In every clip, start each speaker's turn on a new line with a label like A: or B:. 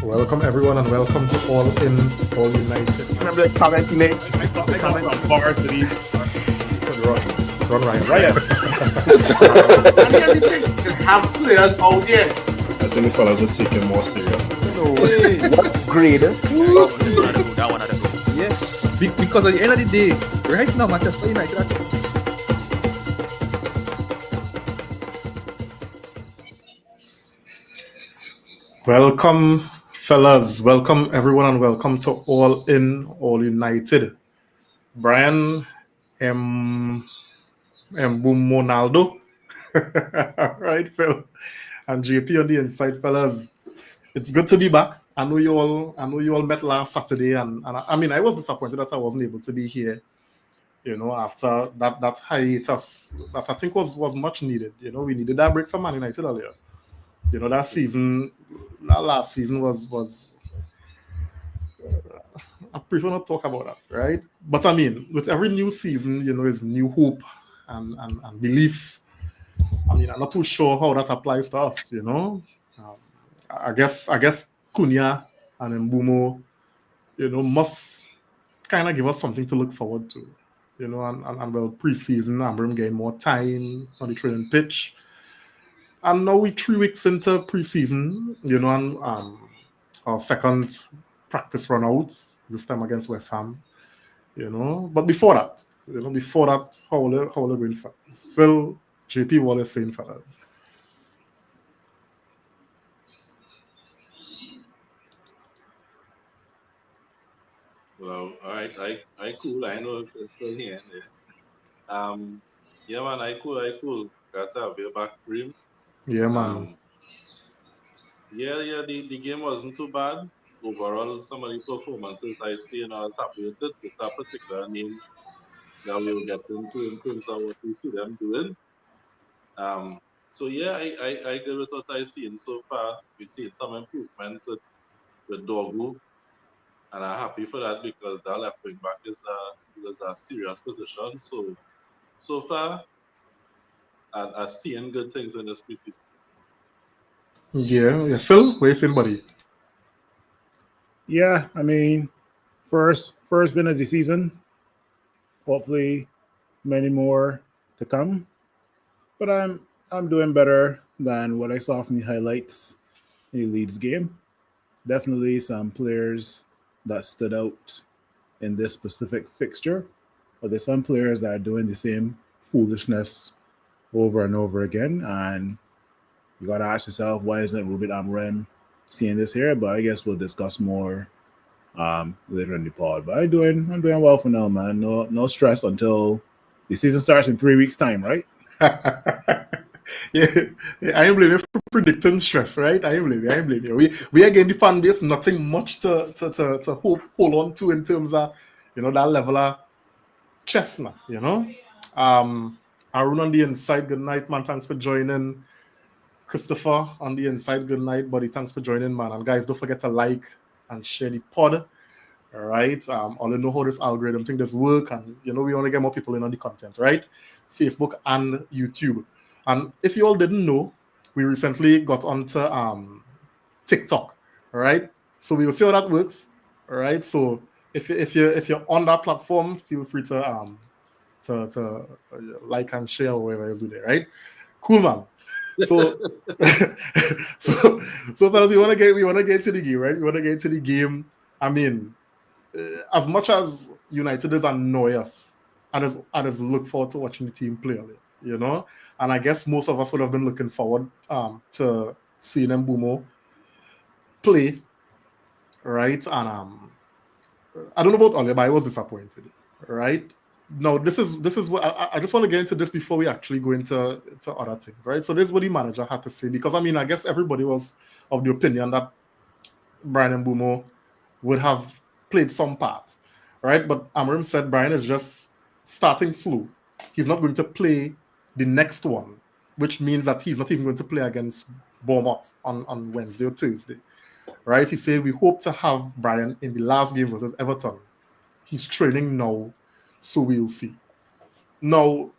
A: Welcome everyone and welcome to All In, All United.
B: Remember the comment you made?
C: I got from varsity.
A: Run Ryan.
B: Ryan. And everything. You have players out there.
C: I think the fellas will take it more serious.
D: Hey, what grade?
E: That one at the goal.
D: Yes, because at the end of the day, right now, Manchester United.
A: Welcome, fellas. Welcome everyone and welcome to All In, All United. Brian M. Monaldo. Right, Phil. And JP on the inside, fellas. It's good to be back. I know you all met last Saturday, and I mean I was disappointed that I wasn't able to be here. After that hiatus that I think was much needed. We needed that break from Man United earlier. That last season was I prefer not talk about that, right? But I mean, with every new season, is new hope and belief. I mean, I'm not too sure how that applies to us, I guess Cunha and Mbumo, must kind of give us something to look forward to, and well, preseason, Ambrim getting more time on the training pitch. And now we're 3 weeks into preseason, and our second practice run out, this time against West Ham, But before that, how are they going, fellas? Phil, JP, what are saying, fellas?
F: Well, all right, I cool. I know it's still here and there. Yeah, man, I cool. Got to be back cream.
A: Yeah, man.
F: The game wasn't too bad. Overall, some of the performances I see and I was happy with it. With that particular names that we will get into in terms of what we see them doing. So yeah, I agree with what I seen so far. We've seen some improvement with Dogu. And I'm happy for that because that left wing back is a serious position. So far, I'm seeing good things in this preseason.
A: Yeah. Phil, what are you saying, buddy?
G: Yeah, I mean, first win of the season. Hopefully, many more to come. But I'm doing better than what I saw from the highlights in the Leeds game. Definitely some players that stood out in this specific fixture. But there's some players that are doing the same foolishness over and over again. And you got to ask yourself, why isn't Ruben Amorim seeing this here? But I guess we'll discuss more later in the pod. But I'm doing well for now, man. No stress until the season starts in 3 weeks' time, right?
A: Yeah, I ain't blaming you for predicting stress, right? I ain't blaming you. We again the fan base, nothing much to hold on to in terms of that level of chestnut, Arun on the inside, good night, man. Thanks for joining. Christopher on the inside, good night, buddy. Thanks for joining, man. And guys, don't forget to like and share the pod. All right. All know how this algorithm thing does work, and we want to get more people in on the content, right? Facebook and YouTube. And if you all didn't know, we recently got onto TikTok. All right. So we will see how that works. All right. So if you're on that platform, feel free to like and share or whatever else do there, right? Cool, man. So fellas, we want to get into the game, right? We want to get into the game. I mean, as much as United is annoy us, I just look forward to watching the team play, And I guess most of us would have been looking forward to seeing Mbumo play, right? And I don't know about Ole, but I was disappointed, right? No, this is what I just want to get into this before we actually go into other things, right? So this is what the manager had to say, because I mean, I guess everybody was of the opinion that Brian Mbumo would have played some part, right? But Amorim said Brian is just starting slow. He's not going to play the next one, which means that he's not even going to play against Bournemouth on Wednesday or Thursday, right? He said we hope to have Brian in the last game versus Everton. He's training now, so we'll see. Now,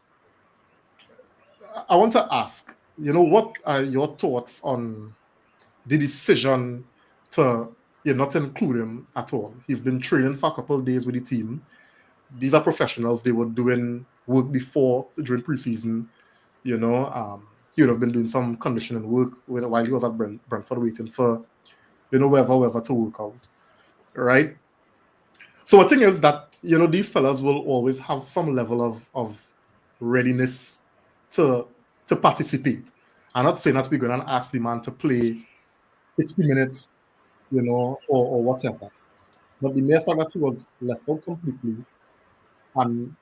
A: I want to ask, what are your thoughts on the decision to not include him at all. He's been training for a couple of days with the team. These are professionals. They were doing work before during preseason. He would have been doing some conditioning work while he was at Brentford waiting for wherever to work out, right? So the thing is that these fellas will always have some level of readiness to participate. I'm not saying that we're going to ask the man to play 60 minutes, or whatever. But the mere fact that he was left out completely and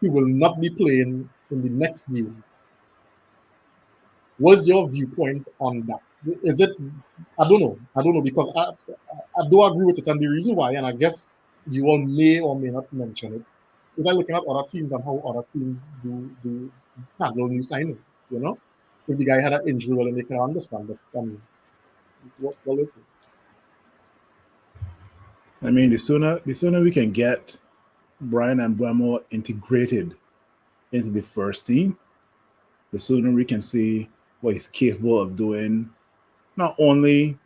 A: he will not be playing in the next game. What's your viewpoint on that? Is it? I don't know because I do agree with it, and the reason why, and I guess you all may or may not mention it, is I looking at other teams and how other teams do handle new signing. If the guy had an injury, well, then they can understand it. What is it?
G: I mean, the sooner we can get Brian and Mbeumo integrated into the first team, the sooner we can see what he's capable of doing, not only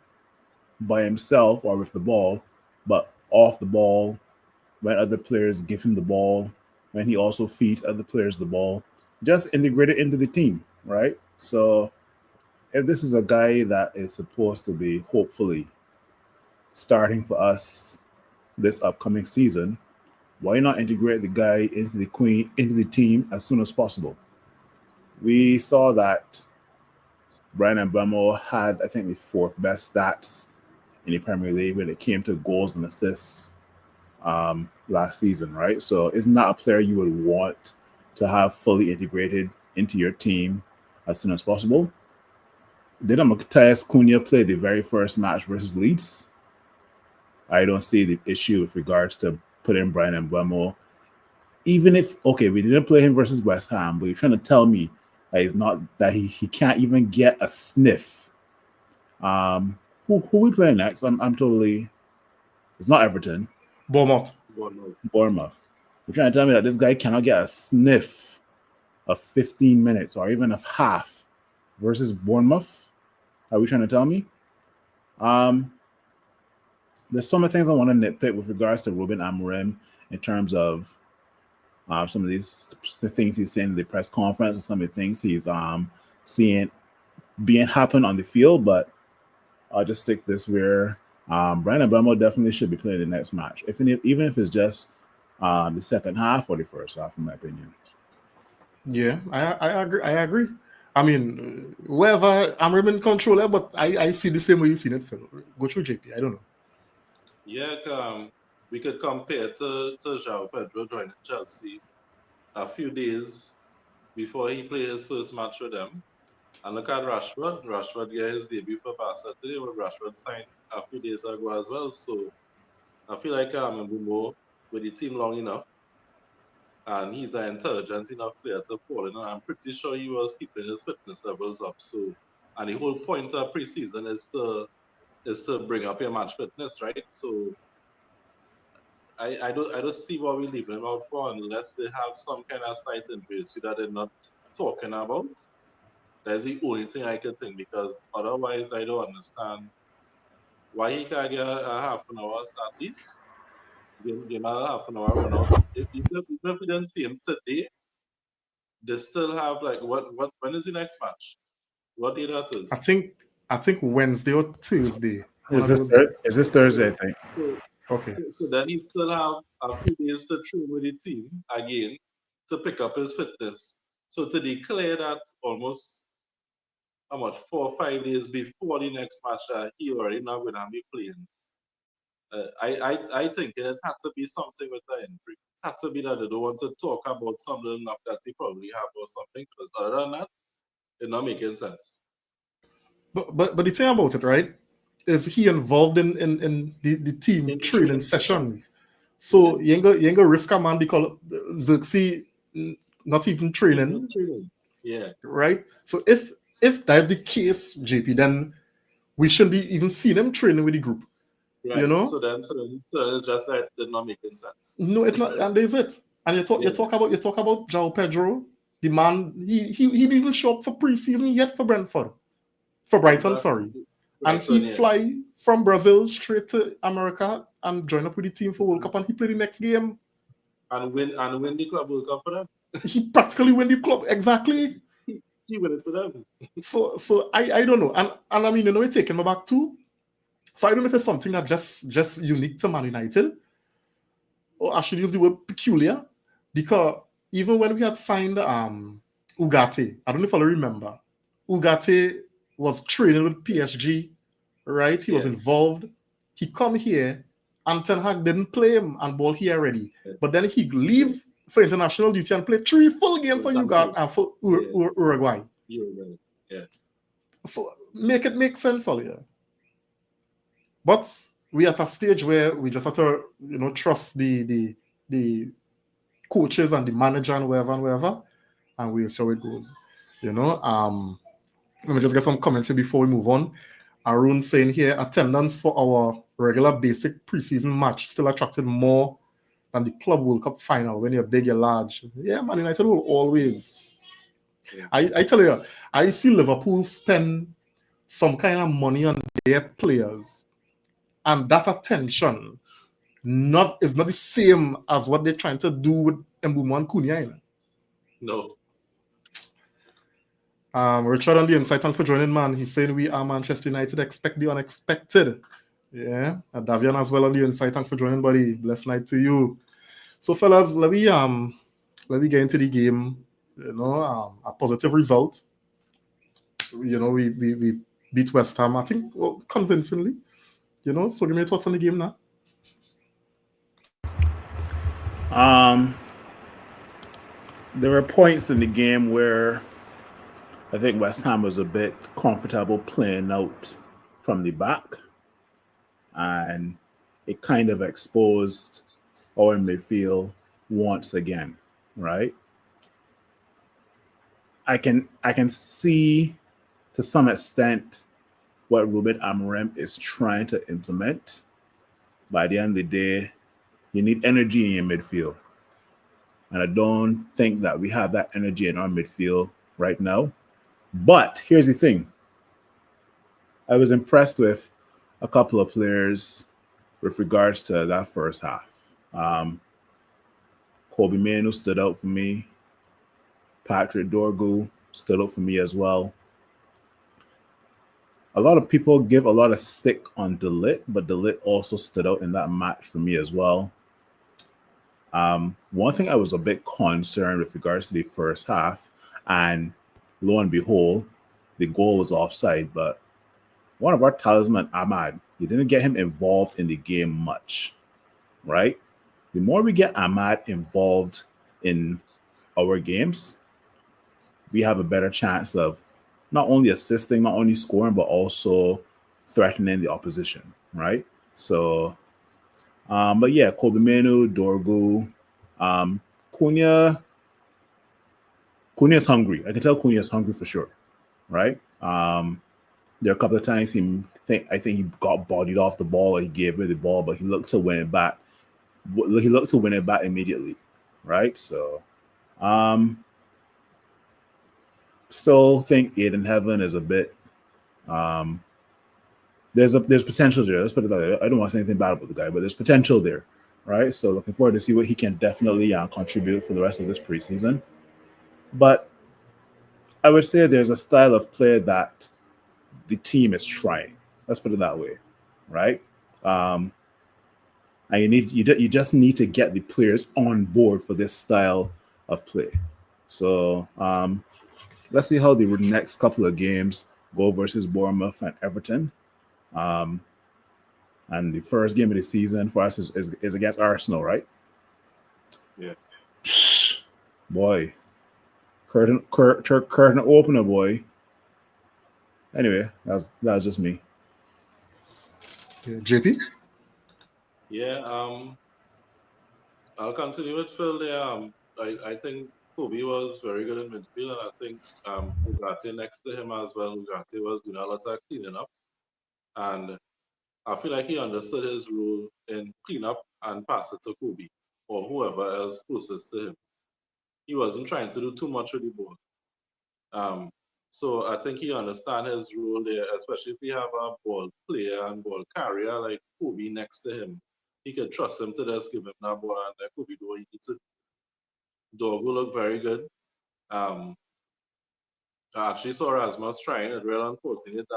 G: by himself or with the ball, but off the ball, when other players give him the ball, when he also feeds other players the ball, just integrate it into the team, right? So if this is a guy that is supposed to be hopefully starting for us this upcoming season, why not integrate the guy into the team as soon as possible? We saw that Brian Mbeumo had, I think, the fourth best stats in the Premier League when it came to goals and assists last season, right? So it's not a player you would want to have fully integrated into your team as soon as possible. Did Matthias Cunha play the very first match versus Leeds? I don't see the issue with regards to putting Brian Mbeumo. Even if, okay, we didn't play him versus West Ham, but you're trying to tell me that he's not, that he can't even get a sniff. Who we playing next? I'm totally. It's not Everton.
A: Bournemouth.
G: You're trying to tell me that this guy cannot get a sniff of 15 minutes or even of half versus Bournemouth? Are we trying to tell me? There's so many things I want to nitpick with regards to Ruben Amorim in terms of some of the things he's saying in the press conference and some of the things he's seeing being happen on the field. But I'll just stick this where Brian Mbeumo definitely should be playing the next match, even if it's just the second half or the first half, in my opinion.
A: Yeah, I agree. I mean, whether I'm in controller, but I see the same way you seen it, Phil. Go through JP. I don't know.
F: Yeah, we could compare to João Pedro joining Chelsea a few days before he played his first match with them. And look at Rashford. Rashford got his debut for Barca today, but Rashford signed a few days ago as well. So I feel like Mbeumo with the team long enough, and he's an intelligent enough player to fall in. And I'm pretty sure he was keeping his fitness levels up. So, and the whole point of preseason is to bring up your match fitness, right? So I don't see what we're leaving him out for unless they have some kind of slight injury that they're not talking about. That's the only thing I can think, because otherwise I don't understand why he can't get a half an hour at least. Give him a half an hour run out. Even if we didn't see him today, they still have like when is the next match? What day that is?
A: I think Wednesday or Thursday.
G: Is this Thursday, I think?
A: Okay.
F: So then he still have a few days to train with the team again to pick up his fitness. So to declare that almost 4 or 5 days before the next match, he already not going to be playing. I think it had to be something with the injury. Had to be that they don't want to talk about some little knock that he probably have or something. Because other than that, it's not making sense.
A: But the thing about it, right, is he involved in the team training sessions. So you ain't gonna risk a man because Xerxes not even training.
F: Yeah.
A: Right? So if that's the case, JP, then we shouldn't be even seeing him training with the group.
F: Right. So then it's just that they're not making sense.
A: No, it's not, and there's it. And you talk about João Pedro, the man, he didn't even show up for preseason yet for Brentford. For Brighton, sorry. And he fly from Brazil straight to America and join up with the team for World Cup, and he play the next game.
F: And win the Club World Cup for them.
A: He practically win the club, exactly.
F: He win it for them.
A: So I don't know. And I mean, we're taking him back too. So I don't know if it's something that just unique to Man United, or I should use the word peculiar, because even when we had signed Ugarte, I don't know if I remember, Ugarte was training with PSG, right? He was involved. He come here, and Ten Hag didn't play him and ball here already. But then he leave for international duty and play 3 full games for Uganda and for Uruguay.
F: Yeah.
A: So make it make sense, all here. But we at a stage where we just have to, trust the coaches and the manager and wherever, and we'll see how it goes. Let me just get some comments here before we move on. Arun saying here, attendance for our regular basic preseason match still attracted more than the Club World Cup final. When you're big, you're large. Yeah, Man United will always. Yeah. I tell you, I see Liverpool spend some kind of money on their players, and that attention is not the same as what they're trying to do with Mbeumo and Cunha.
F: No.
A: Richard on the inside, thanks for joining, man. He's saying we are Manchester United, expect the unexpected. Yeah, Davian as well on the inside, thanks for joining, buddy. Blessed night to you. So, fellas, let me get into the game. A positive result. We beat West Ham, I think, convincingly. So give me your thoughts on the game now.
G: There were points in the game where I think West Ham was a bit comfortable playing out from the back, and it kind of exposed our midfield once again, right? I can see to some extent what Ruben Amorim is trying to implement. By the end of the day, you need energy in your midfield. And I don't think that we have that energy in our midfield right now. But here's the thing. I was impressed with a couple of players with regards to that first half. Kobe Manu stood out for me. Patrick Dorgu stood out for me as well. A lot of people give a lot of stick on De Ligt, but De Ligt also stood out in that match for me as well. One thing I was a bit concerned with regards to the first half, and lo and behold, the goal was offside, but one of our talisman, Ahmad, you didn't get him involved in the game much, right? The more we get Ahmad involved in our games, we have a better chance of not only assisting, not only scoring, but also threatening the opposition, right? So, but yeah, Kobe Manu, Dorgu, Cunha's hungry. I can tell Cunha's hungry for sure, right? There are a couple of times I think he got bodied off the ball or he gave away the ball, but he looked to win it back. He looked to win it back immediately, right? So, still think Aiden Heaven is a bit. There's potential there. Let's put it that way. I don't want to say anything bad about the guy, but there's potential there, right? So looking forward to see what he can definitely contribute for the rest of this preseason. But I would say there's a style of play that the team is trying. Let's put it that way, right? And you just need to get the players on board for this style of play. So let's see how the next couple of games go versus Bournemouth and Everton. And the first game of the season for us is against Arsenal, right?
F: Yeah.
G: Boy. Curtain opener, boy. Anyway, that was just me.
A: Yeah, JP?
F: Yeah, I'll continue with Phil there. I think Kobe was very good in midfield, and I think Ugarte next to him as well. Ugarte was doing a lot of cleaning up, and I feel like he understood his role in clean up and pass it to Kobe or whoever else closest to him. He wasn't trying to do too much with the ball. So I think he understands his role there, especially if we have a ball player and ball carrier like Kobe next to him. He could trust him to just give him that ball and let Kobe do what he needs to. Dog will look very good. I actually saw Rasmus trying it. Real unfortunate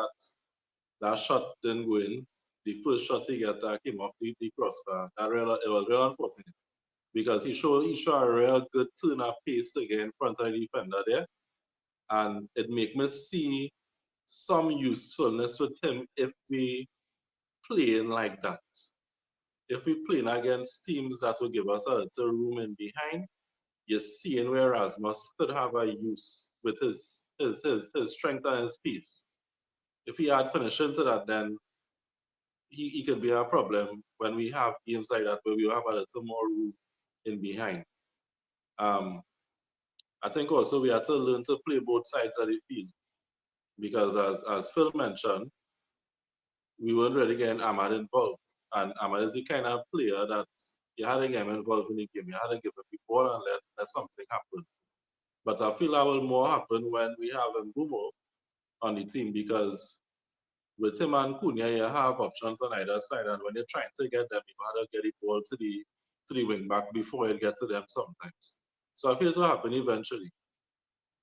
F: that shot didn't go in. The first shot he got that came off the crossbar. It was real unfortunate because he showed a real good turn of pace to get in front of the defender there, and it make me see some usefulness with him if we playing like that. If we playing against teams that will give us a little room in behind, you're seeing where Rasmus could have a use with his strength and his pace. If he had finishing to that, then he could be a problem when we have games like that where we have a little more room in behind. I think also we have to learn to play both sides of the field because as Phil mentioned, we weren't really getting Ahmad involved. And Ahmad is the kind of player that you had to get him involved in the game. You had to give him the ball and let something happen. But I feel that will more happen when we have Mbumo on the team because with him and Cunha, you have options on either side. And when you're trying to get them, you have to get the ball to the wing back before it gets to them sometimes. So I feel it will happen eventually.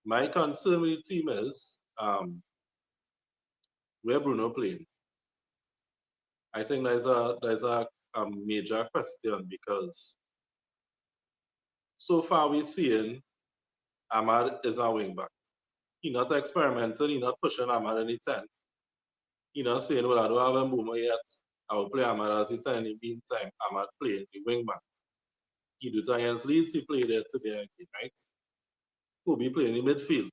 F: My concern with the team is where Bruno playing. I think there's a major question because so far we're seeing Ahmad is a wing back. He's not experimental, he's not pushing Ahmad any 10. He's not saying, well, I don't have a boomer yet. I will play Ahmad as a 10 in the meantime. Ahmad playing the wing back. He did it against Leeds, he played there today again, right? Kobe playing in midfield.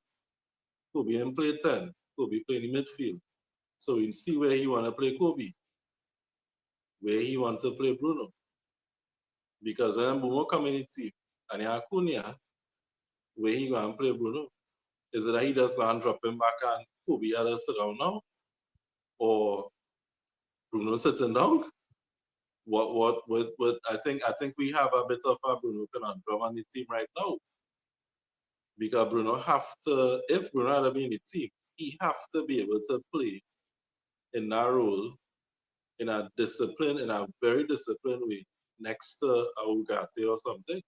F: Kobe and play 10. Kobe playing in midfield. So we see where he want to play Kobe, where he want to play Bruno. Because when Bruno come in the team and you have Cunha, where he going to play Bruno? Is it that he just going to drop him back and Kobe had to sit down now? Or Bruno sitting down? What I think we have a bit of a Bruno conundrum on the team right now. Because Bruno have to, if Bruno had to be in the team, he have to be able to play in that role in a very disciplined way next to a Ugarte or something.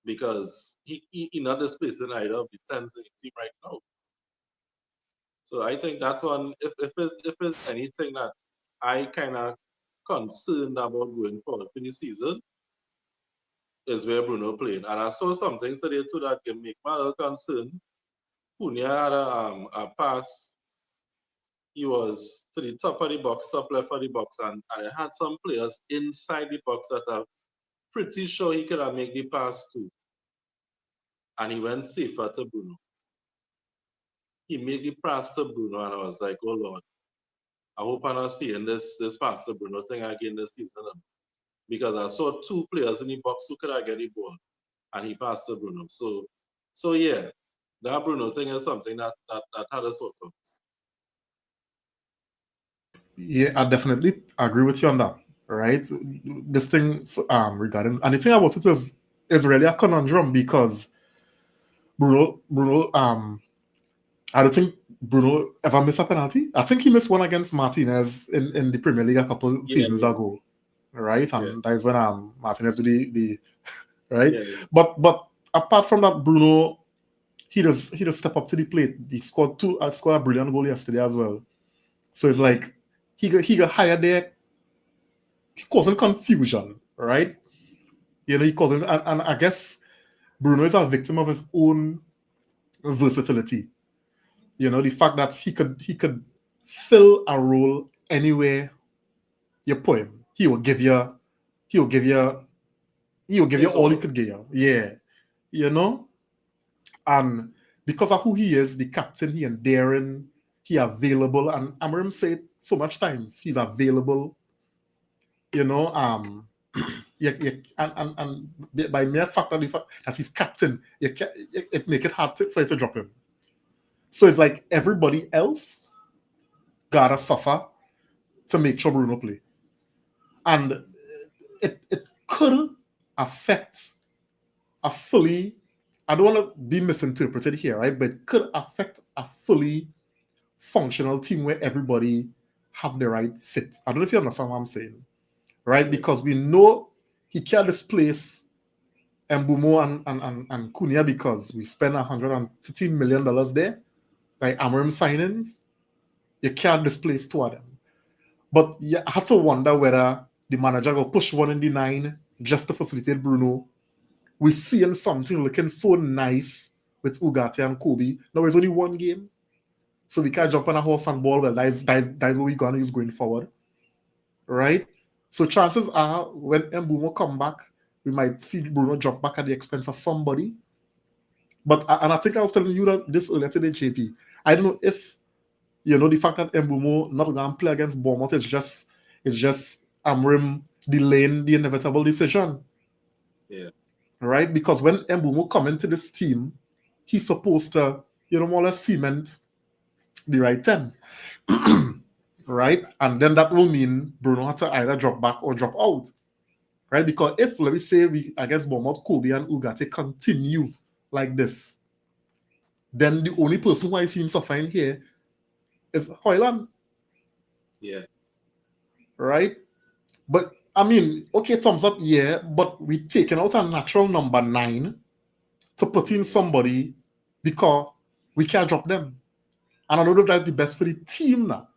F: Because he not displacing either of the 10s in the team right now. So I think that one, if it's anything that I kind of concerned about going forward for the season, is where Bruno playing. And I saw something today too that can make my little concern. Cunha had a pass. He was to the top of the box, top left of the box, and it had some players inside the box that are pretty sure he could have made the pass to. And he went safer to Bruno. He made the pass to Bruno, and I was like, oh Lord, I hope I'm not seeing this pass to Bruno thing again this season. Because I saw two players in the box who could have get the ball, and he passed to Bruno. So yeah, that Bruno thing is something that had a sort of.
A: Yeah, I definitely agree with you on that. Right, this thing regarding, and the thing about it is really a conundrum because Bruno I don't think Bruno ever missed a penalty. I think he missed one against Martinez in the Premier League a couple seasons ago, right? And that is when Martinez did the right.
F: Yeah.
A: But apart from that, Bruno he does step up to the plate. He scored a brilliant goal yesterday as well. So it's like he got higher there. He causing confusion, right? You know, he causing, and I guess Bruno is a victim of his own versatility. You know, the fact that he could fill a role anywhere you put him. He will give you all he could give you. Yeah. You know? And because of who he is, the captain, he endearing, he available, and Amarim said so much times, he's available, you know, and by mere fact that he's captain, it make it hard for you to drop him. So it's like everybody else gotta suffer to make sure Bruno play. And it could affect a fully I don't want to be misinterpreted here, right? But it could affect a fully functional team where everybody have the right fit. I don't know if you understand what I'm saying, right? Because we know he can't displace Mbumo and Cunha because we spent $113 million there, like Amorim signings. You can't displace two of them. But you have to wonder whether the manager will push one in the 9 just to facilitate Bruno. We're seeing something looking so nice with Ugarte and Kobe. Now it's only one game. So we can't jump on a horse and ball. Well, that's what we're going to use going forward. Right? So chances are when Mbumo come back, we might see Bruno drop back at the expense of somebody. But and I think I was telling you that this earlier today, JP. I don't know if the fact that Mbumo not going to play against Bournemouth is just Amrim delaying the inevitable decision.
F: Yeah.
A: Right? Because when Mbumo come into this team, he's supposed to, more or less cement the right 10. Right? And then that will mean Bruno has to either drop back or drop out. Right? Because if, let me say, we against Bournemouth, Kobe and Ugarte continue like this, then the only person who I see him suffering here is Hoyland.
F: Yeah.
A: Right? But, I mean, okay, thumbs up, yeah, but we're taking out a natural number 9 to put in somebody because we can't drop them. And I don't know if that's the best for the team now.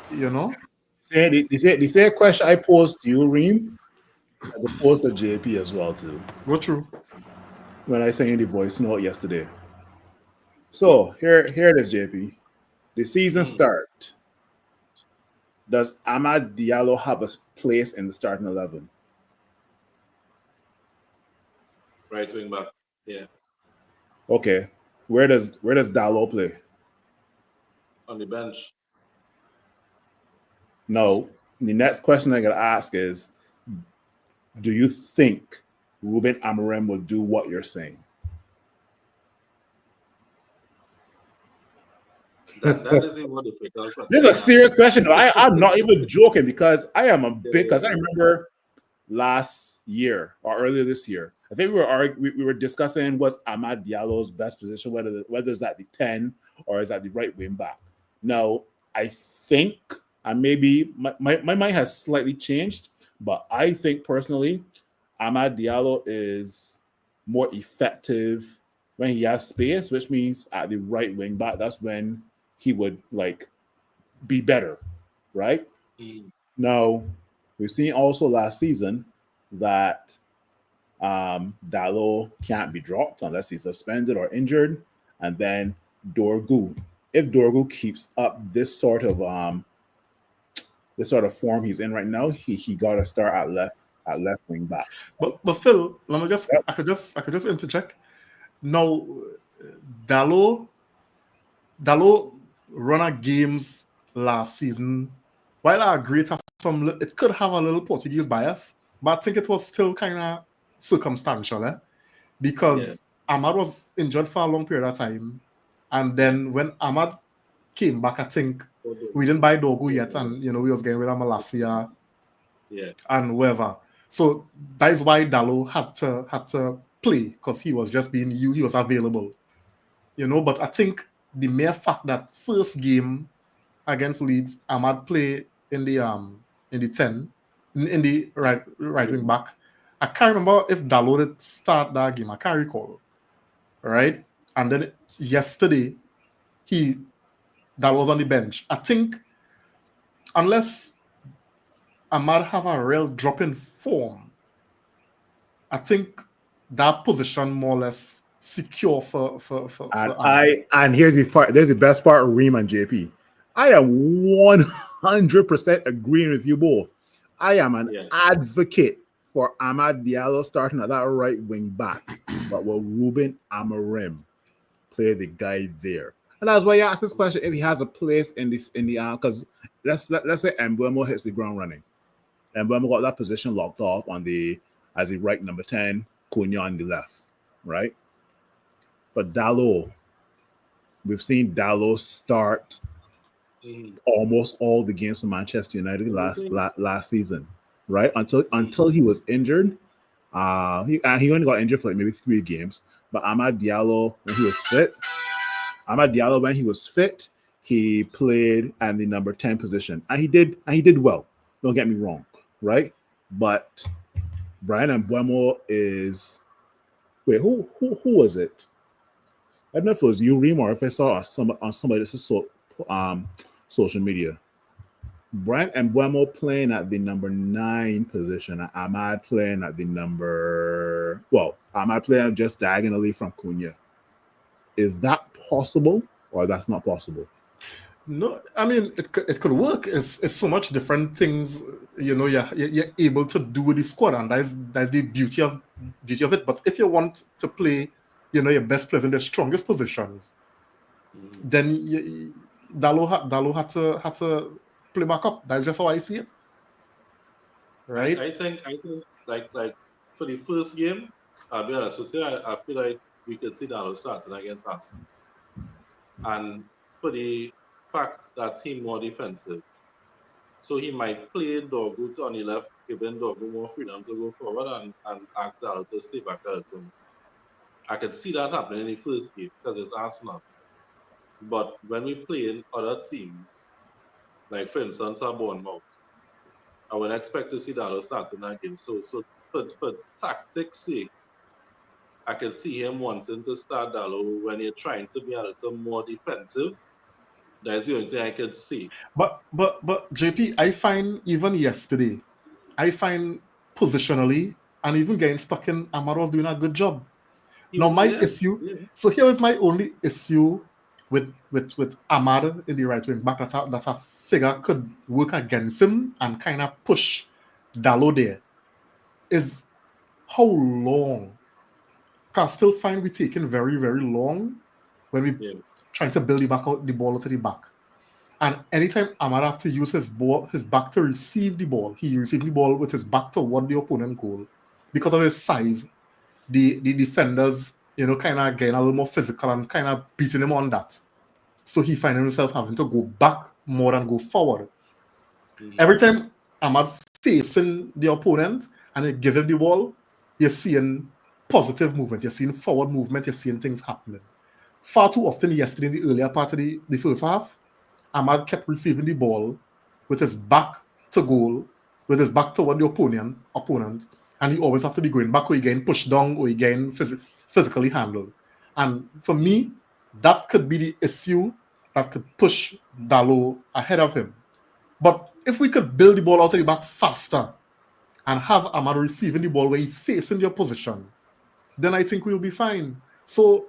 G: The same question I posed to you, Reem, I posed to JP as well, too.
A: Go through.
G: When I sent you the voice note yesterday. So, here it is, JP. The season start. Does Amad Diallo have a place in the starting 11?
F: Right wing back. Yeah.
G: Okay. Where does Diallo play?
F: On the bench.
G: No. The next question I gotta ask is, do you think Ruben Amorim will do what you're saying?
F: That is a more difficult question.
G: This is a serious question. I'm not even joking because I am because I remember last year or earlier this year, I think we were discussing what's Amad Diallo's best position, whether it's at the 10 or is at the right wing back. Now, I think, and maybe my mind has slightly changed, but I think personally, Amad Diallo is more effective when he has space, which means at the right wing back, that's when he would be better, right? Now, we've seen also last season that Diallo can't be dropped unless he's suspended or injured, and then Dorgu. If Dorgu keeps up this sort of form he's in right now, he got to start at left wing back.
A: But Phil, let me just I could just interject. Now, Diallo run our games last season. While I agree to it could have a little Portuguese bias, but I think it was still kind of circumstantial, because Ahmad was injured for a long period of time, and then when Ahmad came back, I think we didn't buy Dogu yet, and we was getting rid of Malacia, and whoever. So that is why Diallo had to play, because he was just being he was available, But I think the mere fact that first game against Leeds, Ahmad play in the 10, in the right wing back. I can't remember if Diallo did start that game. I can't recall. Right? And then yesterday, that was on the bench. I think unless Ahmad have a real drop in form, I think that position more or less secure for
G: and here's the part. There's the best part of Reem and JP. I am 100% agreeing with you both. I am an advocate for Amad Diallo starting at that right wing back, but will Ruben Amorim play the guy there? And that's why you ask this question: if he has a place in the because let's say Mbeumo hits the ground running, Mbeumo got that position locked off as the right number 10, Cunha on the left, right? But Diallo, we've seen Diallo start almost all the games for Manchester United last season, right? Until he was injured. He only got injured for maybe 3 games, But Ahmad Diallo, when he was fit, he played at the number 10 position. And he did well. Don't get me wrong, right? But Brian Mbuemo is who was it? I don't know if it was you, Reem, or if I saw on somebody else's social media. Brian Mbuemo playing at the number 9 position, and Ahmad playing at the Ahmad playing just diagonally from Cunha. Is that possible, or that's not possible?
A: No, I mean it could work. It's so much different things, you're able to do with the squad, and that's the beauty of it. But if you want to play, your best players in the strongest positions, then Dalo had to play back up. That's just how I see it. Right?
F: I think like for the first game, I'll be honest with you, I feel like we could see Dalo starting against Arsenal. And for the fact that he's more defensive, so he might play Dorgu on the left, giving Dorgu more freedom to go forward and ask Dalo to stay back at him. I could see that happening in the first game because it's Arsenal. But when we play in other teams, like for instance, our Bournemouth, I would expect to see Dalo starting that game. So for tactics' sake, I can see him wanting to start Dalo when you're trying to be a little more defensive. That's the only thing I could see.
A: But JP, I find even yesterday, positionally and even getting stuck in, Amaro was doing a good job. Now my issue, so here is my only issue with Ahmad in the right wing back. That a figure could work against him and kind of push Dalo there. Is how long? Can still find we taking very, very long when we trying to build the ball out to the back. And anytime Ahmad have to use his back to receive the ball, he receives the ball with his back toward the opponent goal. Because of his size, the defenders, kind of getting a little more physical and kind of beating him on that. So he finds himself having to go back more than go forward. Every time Ahmad facing the opponent and they give him the ball, you're seeing positive movement, you're seeing forward movement, you're seeing things happening. Far too often yesterday in the earlier part of the first half, Ahmad kept receiving the ball with his back to goal, with his back toward the opponent, and he always have to be going back or he getting pushed down or he getting physically handled. And for me, that could be the issue that could push Dalo ahead of him. But if we could build the ball out of the back faster and have Ahmad receiving the ball where he's facing the opposition, then I think we'll be fine. So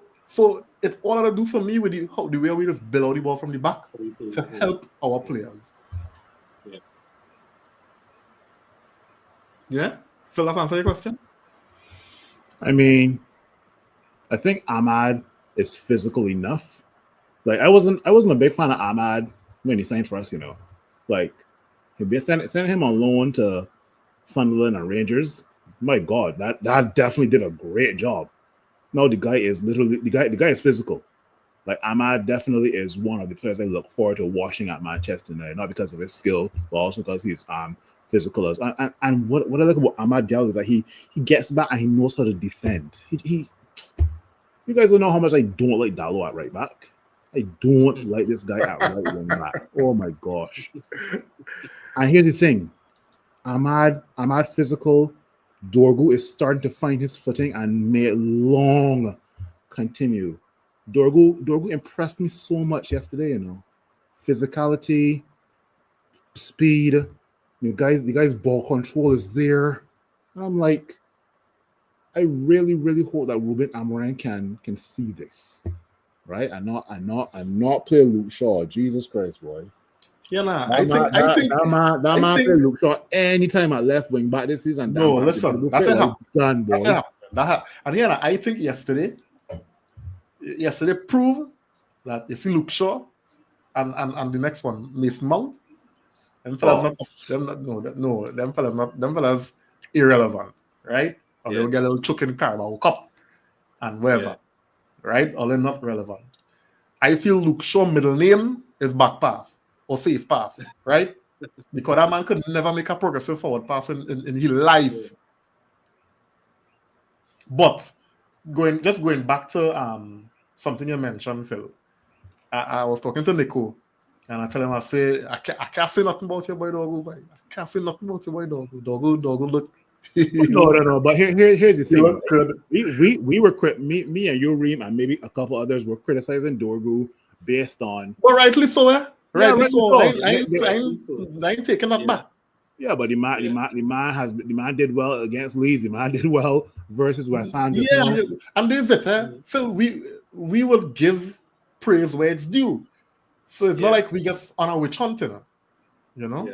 A: it's all I do for me with the way we just build out the ball from the back to help our players. Yeah? Phil, that answer your question?
G: I mean, I think Ahmad is physical enough. Like I wasn't a big fan of Ahmad when he signed for us, Like he'd be sending him on loan to Sunderland and Rangers. My God, that definitely did a great job. No, the guy is is physical. Like Ahmad definitely is one of the players I look forward to watching at Manchester United, not because of his skill, but also because he's physical. And what I like about Ahmad Diallo is that he gets back and he knows how to defend. You guys don't know how much I don't like Diallo at right back. I don't like this guy at right wing back. Oh my gosh. And here's the thing. Ahmad physical. Dorgu is starting to find his footing and may it long continue. Dorgu impressed me so much yesterday, Physicality, speed, the guy's ball control is there. And I'm like, I really, really hope that Ruben Amorim can see this. Right? I'm not playing Luke Shaw. Jesus Christ, boy.
A: Yeah, nah.
G: I think that man play Luke Shaw anytime at left wing back this season.
A: No, listen, that's it.
G: Done, boy.
A: And yeah, I think yesterday proved that you see Luke Shaw and the next one, Mason Mount. Them fellas them fellas irrelevant, right? Or they'll get a little choke in the Carabao Cup and whatever, right? Or they're not relevant. I feel Luke Shaw middle name is back pass or safe pass, right? Because that man could never make a progressive forward pass in his life. But going back to something you mentioned, Phil. I was talking to Nico, and I tell him, I can't say nothing about your boy Doggo, boy. I can't say nothing about your boy Doggo. Doggo look.
G: No. But here's the
A: He
G: thing.
A: look good.
G: We were me and you, Reem, and maybe a couple others were criticizing Dorgu based on.
A: Well, rightly so, eh? Rightly so. I
F: Rightly so.
A: ain't taking that back.
G: Yeah, but the man did well against Leeds. The man did well versus West Ham.
A: Yeah, and there's it, eh? Phil, we will give praise where it's due. So it's not like we just on a witch hunting, you know?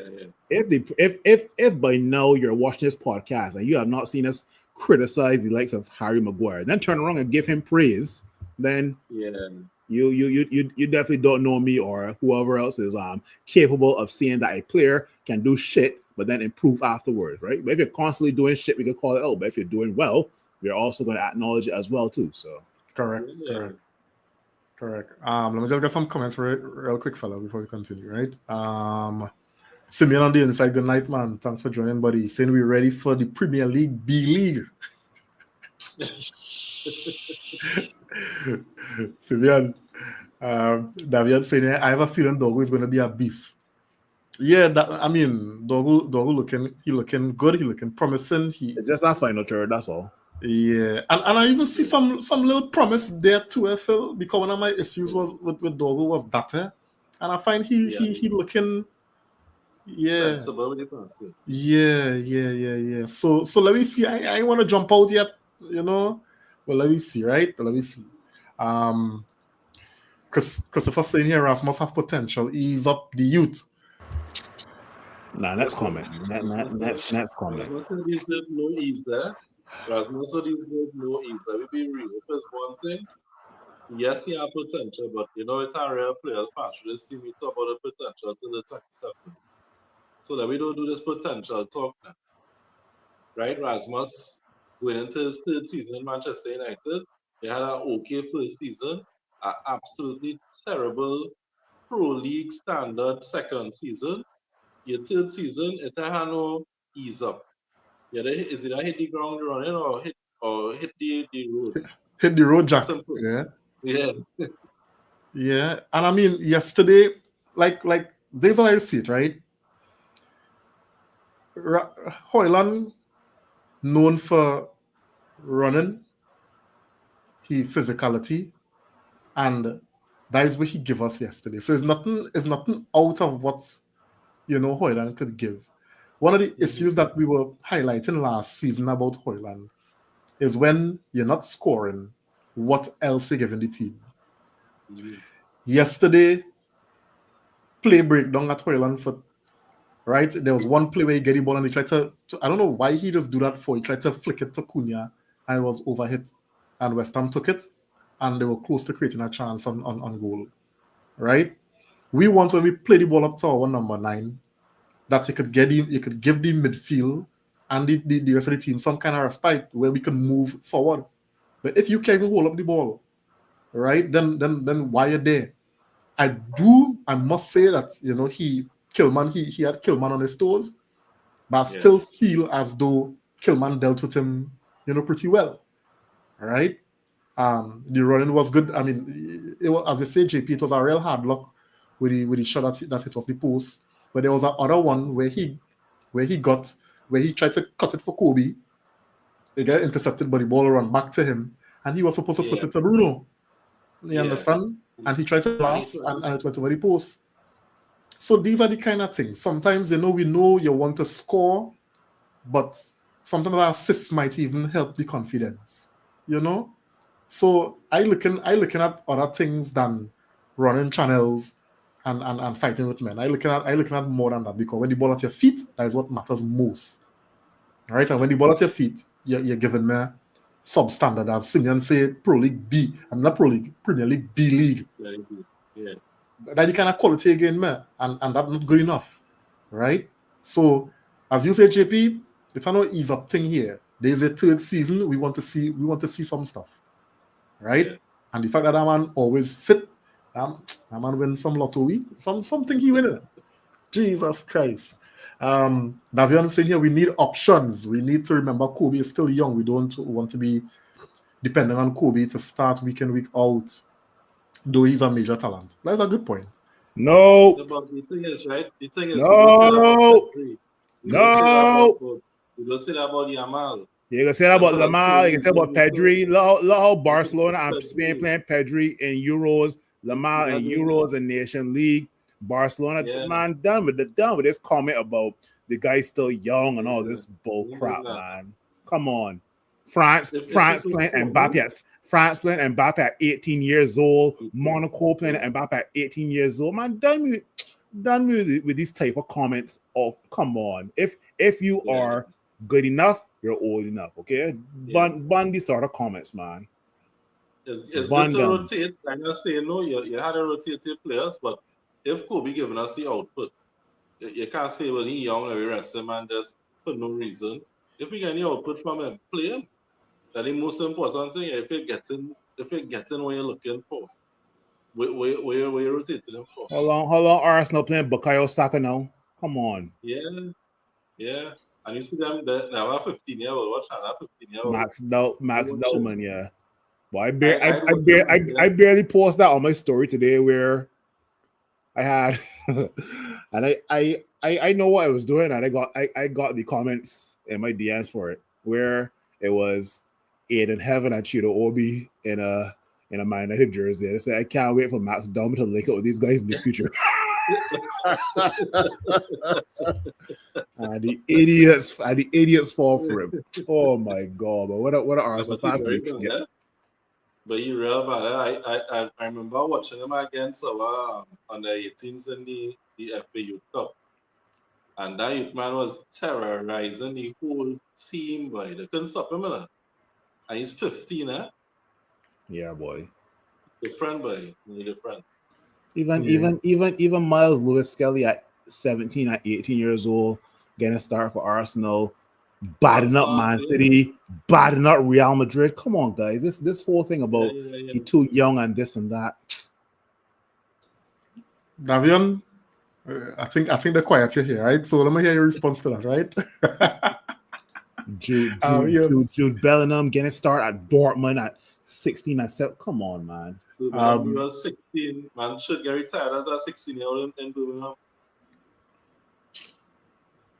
F: Yeah.
G: If by now you're watching this podcast and you have not seen us criticize the likes of Harry Maguire, then turn around and give him praise, then you definitely don't know me or whoever else is capable of seeing that a player can do shit but then improve afterwards, right? But if you're constantly doing shit, we can call it out. But if you're doing well, we're also going to acknowledge it as well too. So
A: correct. Let me just get some comments real quick, fella, before we continue, right? Simeon on the inside, good night, man. Thanks for joining, buddy. Saying we're ready for the Premier League B League. Simeon, Davian saying, I have a feeling Doggo is going to be a beast. Yeah, Doggo looking good. He looking promising.
G: It's just our final third, that's all.
A: Yeah, and I even see some little promise there too, Phil, because one of my issues was with Doggo was that, and I find he looking,
F: sensible with the person.
A: Yeah. So let me see. I ain't want to jump out yet, you know. Well, let me see, right? Let me see. Christopher saying here, Rasmus have potential. Ease up the youth.
G: Nah, next comment. Next comment.
F: Rasmus deserves no ease there. Rasmus deserves no ease there. We be real. Because one thing, yes, he has potential, but you know, it's our real players patch. This team, we talk about the potential to the 27th. So that we don't do this potential talk now. Right? Rasmus going into his third season in Manchester United. They had an okay first season, an absolutely terrible Pro League standard second season. Your third season, it had no ease up. Is it I hit the ground running or hit the road?
A: Hit the road, Jack.
F: Simple.
A: Yeah. Yeah. And I mean, yesterday, like there's how I see it, right? Hoyland, known for running, physicality, and that is what he gave us yesterday. So it's nothing out of what's, you know, Hoyland could give. One of the issues that we were highlighting last season about Hoyland is when you're not scoring, what else you're giving the team. Yesterday, play breakdown at Hoyland for, right? There was one play where he get the ball and he tried to I don't know why he just do that for. He tried to flick it to Cunha and it was overhit. And West Ham took it and they were close to creating a chance on goal. Right? We want, when we play the ball up to our number 9, that you could give the midfield and the rest of the team some kind of respite where we can move forward. But if you can't even hold up the ball, right, then why are you there? I must say that, you know, he had Kilman on his toes, but I still feel as though Kilman dealt with him, you know, pretty well. Right? The running was good. I mean, it was, as I say, JP, it was a real hard luck with the shot that hit off the post. But there was another one where he tried to cut it for Kobe. It got intercepted, but the ball ran back to him, and he was supposed to slip it to Bruno. You understand? And he tried to pass, and it went over the post. So these are the kind of things. Sometimes, you know, we know you want to score, but sometimes our assists might even help the confidence. You know? So I looking at other things than running channels and fighting with men. I looking at more than that, because when the ball at your feet, that is what matters most. Right? And when the ball at your feet, you're giving me substandard, as Simeon say, Pro League B. I'm not Pro League, Premier League B League.
F: Yeah.
A: That the kind of quality again, man, and that's not good enough. Right? So as you say, JP, it's no ease up thing here. There's a third season, we want to see some stuff. Right? Yeah. And the fact that man always fit, that man win some lotto, something he win it. Jesus Christ. Davian saying here, we need options. We need to remember Kobe is still young. We don't want to be depending on Kobe to start week in, week out, though he's a major talent. That's a good point.
G: No.
F: But the thing is, right? The thing is,
G: No.
F: we don't say that about Pedri. We don't say that
G: No.
F: about we don't say that about Yamal.
G: You can say that about
F: That's what I'm
G: Lamar. You
F: saying.
G: can say about Pedri. Look how Barcelona
F: Pedri.
G: and Spain playing Pedri in Euros, Lamar in Euros and Nation League. Barcelona, man, done with this comment about the guy's still young and all this bull crap, man. Come on. France playing Mbappe. France playing Mbappe at 18 years old. Monaco playing Mbappe at 18 years old. Man, done with these type of comments. Oh, come on. If you are good enough, you're old enough, okay? Ban these sort of comments, man.
F: It's good to rotate. I'm not saying no, you had to rotate your players, but if Kobe giving us the output, you can't say, well, he's young and we rest him and just for no reason. If we get any output from him, play him. That's the most important thing. If you're getting what you're looking for, where you rotating him for.
G: How long Arsenal playing Bukayo Saka now? Come on.
F: Yeah. And you see them, they have a 15-year-old. What's that? 15-year-old.
G: Max Dellman, yeah. Well, I barely posted that on my story today where I had and I know what I was doing, and I got the comments in my DMs for it where it was Aiden Heaven and Chido Obi in a Man United jersey. They said I can't wait for Max Dellman to link up with these guys in the future. The idiots fall for him. Oh my god! But what an Arsenal fans get.
F: But you real about it. I remember watching them against our under 18s in the FA Youth Cup, and that youth man was terrorizing the whole team. Boy, they couldn't stop him, and he's 15, eh?
G: Yeah, boy.
F: Different, boy. Different.
G: Even Miles Lewis Skelly at 17, at 18 years old, getting a start for Arsenal, batting up Man City, batting up Real Madrid. Come on, guys. This whole thing about he's too young and this and that.
A: Davion, I think they're quiet here, right? So let me hear your response to that, right?
G: Jude Bellingham getting a start at Dortmund at 16 and 7. Come on, man.
F: He was 16. Man should get retired as a 16-year-old in Birmingham.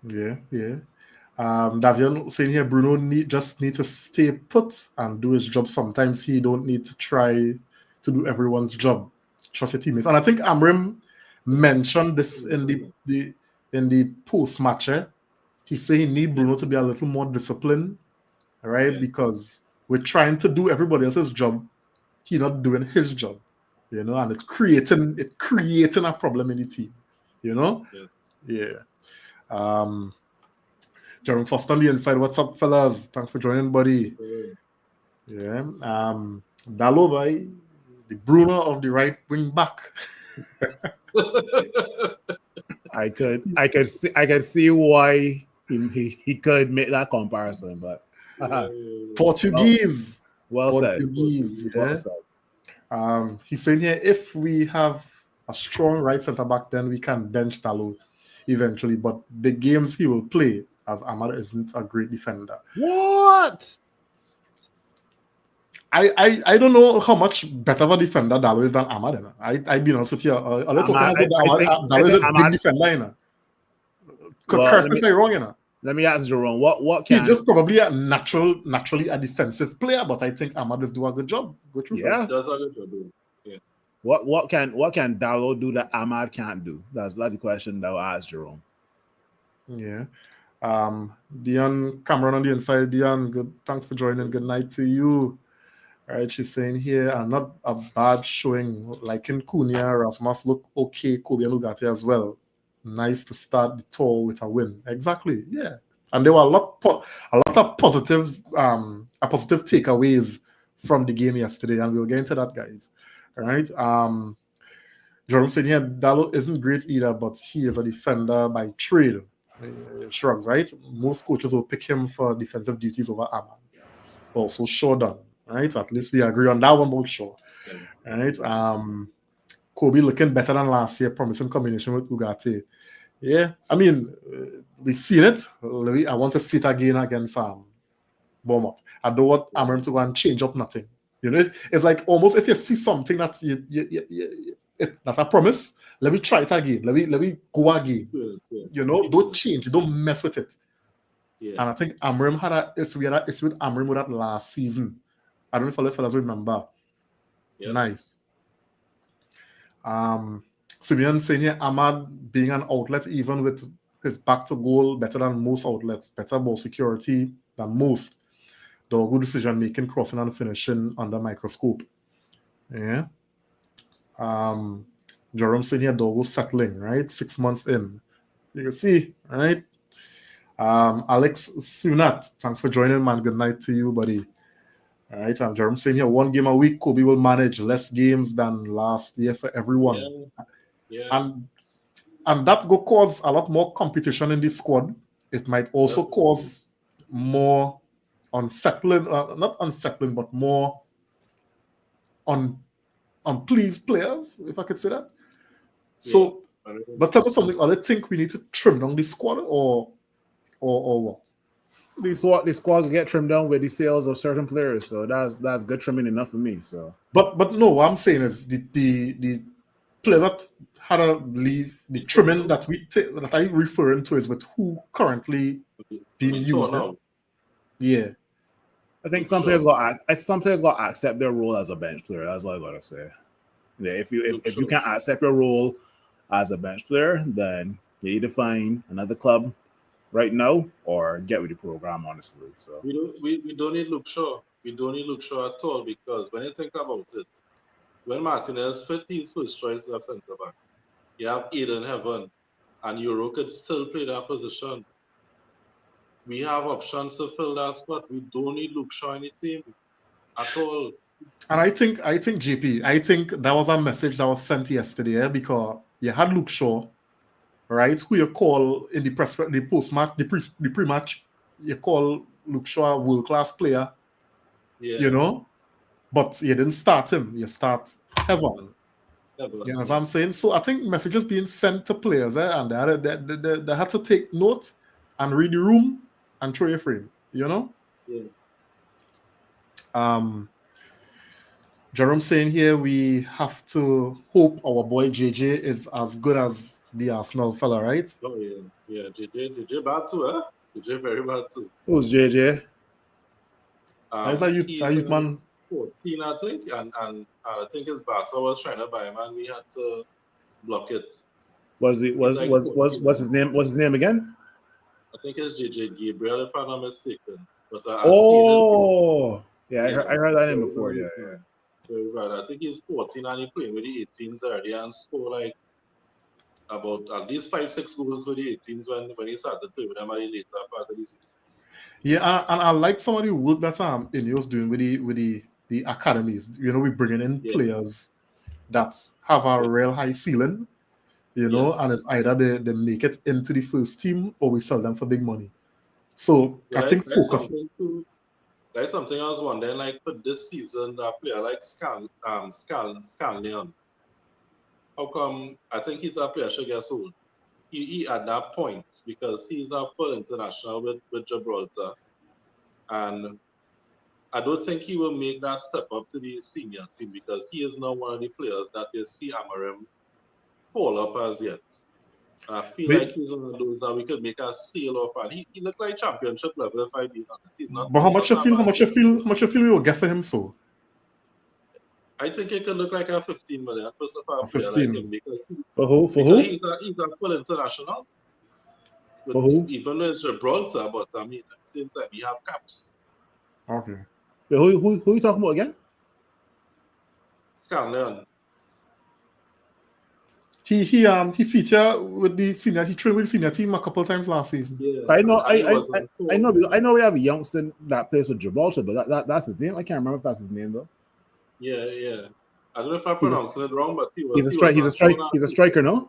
A: Yeah. Davion saying here, Bruno just need to stay put and do his job. Sometimes he don't need to try to do everyone's job. Trust your teammates. And I think Amrim mentioned this in the post match. He said he need Bruno to be a little more disciplined, right? Yeah. Because we're trying to do everybody else's job. He's not doing his job, and it's creating a problem in the team, Yeah. Jerome Foster on the inside. What's up, fellas? Thanks for joining, buddy. Yeah. Dalo, boy, the Bruno of the right wing back.
G: I could see why he could make that comparison, but
A: Portuguese.
G: Well said.
A: He's saying here, if we have a strong right centre back, then we can bench Dalo eventually. But the games he will play, as Ahmad isn't a great defender.
G: What?
A: I don't know how much better of a defender Dalo is than Ahmad. I'd be honest with you. Dalo is a big defender. Correct me if I'm wrong.
G: Let me ask Jerome. What can
A: he's just probably a naturally a defensive player, but I think Ahmad is doing a good job.
F: Yeah, does a good job. Yeah.
G: What can Dalo do that Ahmad can't do? That's the question that I asked Jerome.
A: Yeah. Dion Cameron on the inside. Dion, good. Thanks for joining. Good night to you. All right, she's saying here, not a bad showing. Like in Cunha, Rasmus look okay. Kobe and Ugarte as well. Nice to start the tour with a win. Exactly, yeah. And there were a lot of positives, positive takeaways from the game yesterday, and we'll get into that, guys. All right. Jerome said here, Dalo isn't great either, but he is a defender by trade. Shrugs, right? Most coaches will pick him for defensive duties over Ahmad. Also, sure done, right? At least we agree on that one, about sure. Right? Kobe looking better than last year, promising combination with Ugarte. Yeah, I mean, we've seen it. I want to see it again against Bournemouth. I don't want Amram to go and change up nothing. You know, it's like almost if you see something that that's a promise, let me try it again. Let me go again. You know, don't change. Don't mess with it.
F: Yeah.
A: And I think Amram had an issue with Amram with that last season. I don't know if fellas remember.
F: Yes.
A: Nice. Simeon saying here, Ahmad being an outlet, even with his back to goal, better than most outlets, better ball security than most. The good decision making, crossing and finishing under microscope. Yeah. Jerome saying here, Dogo settling, right? 6 months in. You can see, right? Alex Sunat, thanks for joining, man. Good night to you, buddy. All right, Jerome saying here, 1 game a week, Kobe will manage less games than last year for everyone.
F: Yeah.
A: And that will cause a lot more competition in the squad. It might also cause more unsettling, not unsettling, but more unpleased players, if I could say that. So, but tell us something. I think we need to trim down the squad, or what?
G: The squad will get trimmed down with the sales of certain players, so that's good trimming enough for me. So,
A: but no, what I'm saying is the players that had to leave, the trimming that that I'm referring to is with who currently being used. Yeah,
G: I think some players got to accept their role as a bench player. That's what I gotta say. Yeah, if you can't accept your role as a bench player, then you either find another club right now or get with the program. Honestly, so
F: we don't need Luke Shaw. We don't need Luke Shaw at all, because when you think about it, when Martinez fit his first choice of centre back, you have Eden Heaven, and Euro could still play that position. We have options to fill that spot. We don't need Luke Shaw in the team at all.
A: And I think JP, I think that was a message that was sent yesterday, because you had Luke Shaw, right? Who you call in the post-match, the pre-match, you call Luke Shaw a world-class player.
F: Yeah.
A: You know, but you didn't start him. You start Heaven. You know what I'm saying? So I think messages being sent to players, and they had to take note and read the room and throw your frame. You know?
F: Yeah.
A: Jerome saying here, we have to hope our boy JJ is as good as the Arsenal fella, right?
F: Oh yeah. JJ bad too, huh? JJ very bad too.
G: Who's JJ?
A: He's a youth man.
F: 14, I think, and I think his Barca was trying to buy him, and we had to block it.
G: What's his name? What's his name again?
F: I think it's JJ Gabriel, if I'm not mistaken. But
G: I heard that name before. Yeah.
F: Very bad. I think he's 14 and he's playing with the 18s already and score like about at least 5-6 goals with the 18s when he started playing with them at the later part of the season.
A: Yeah, and I like some of the work that Ineos doing with the academies. You know, we're bringing in players that have a real high ceiling, you know, and it's either they make it into the first team or we sell them for big money. So I think focus.
F: That's something I was wondering, like for this season, a player like Scanlon, how come I think he's a player should get sold? He at that point, because he's a full international with Gibraltar, and I don't think he will make that step up to the senior team, because he is not one of the players that you see Amarim call up as yet. And I feel like he's one of those that we could make a sale of, and he looked like championship level, if I be honest. He's not.
A: But how much you feel we will get for him? So
F: I think it could look like a 15 million plus a
A: 15
F: like him, because
G: for who?
F: He's a full international.
G: For who?
F: Even though it's Gibraltar, but I mean at the same time you have caps.
A: Okay.
G: Wait, who you talking about again?
F: Scanlon.
A: He featured with the senior. He trained with the senior team a couple of times last season.
F: Yeah.
G: I know we have a youngster that plays with Gibraltar, but that's his name. I can't remember if that's his name though.
F: Yeah. I don't know if I'm pronouncing it wrong, but
G: he's a striker, no?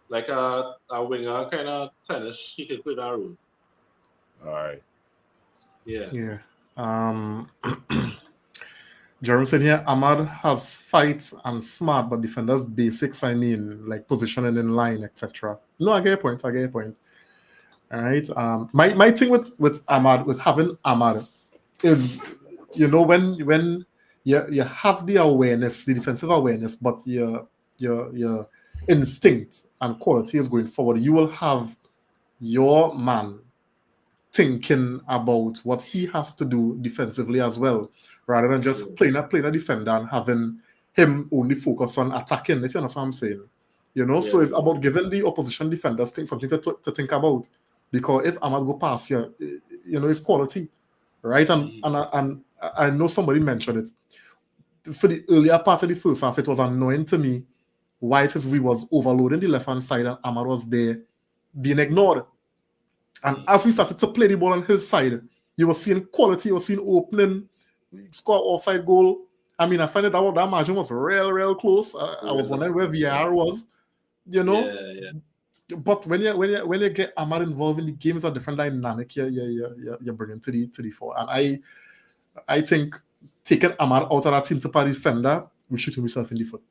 F: Like a winger kind of tennis. He can play that role.
G: All right.
F: Yeah.
A: Jerome said here, Ahmad has fight and smart, but defenders basics, I mean, like positioning in line, etc. No, I get your point. All right. My thing with Ahmad, with having Ahmad, is, when you have the awareness, the defensive awareness, but your instinct and quality is going forward. You will have your man thinking about what he has to do defensively as well, rather than just playing a defender and having him only focus on attacking, if you understand what I'm saying. So it's about giving the opposition defenders something to think about. Because if Ahmad go past here, it's quality, right? And I know somebody mentioned it. For the earlier part of the first half, it was annoying to me why it is we was overloading the left-hand side and Ahmad was there being ignored. And as we started to play the ball on his side, you were seeing quality, you were seeing opening, score offside goal. I mean, I find that margin was real close. I was wondering where VAR was,
F: Yeah.
A: But when you get Ahmad involved in the game, it's a different dynamic. You're bringing to the fore. And I think taking Ahmad out of that team to play defender, we shoot himself in the foot.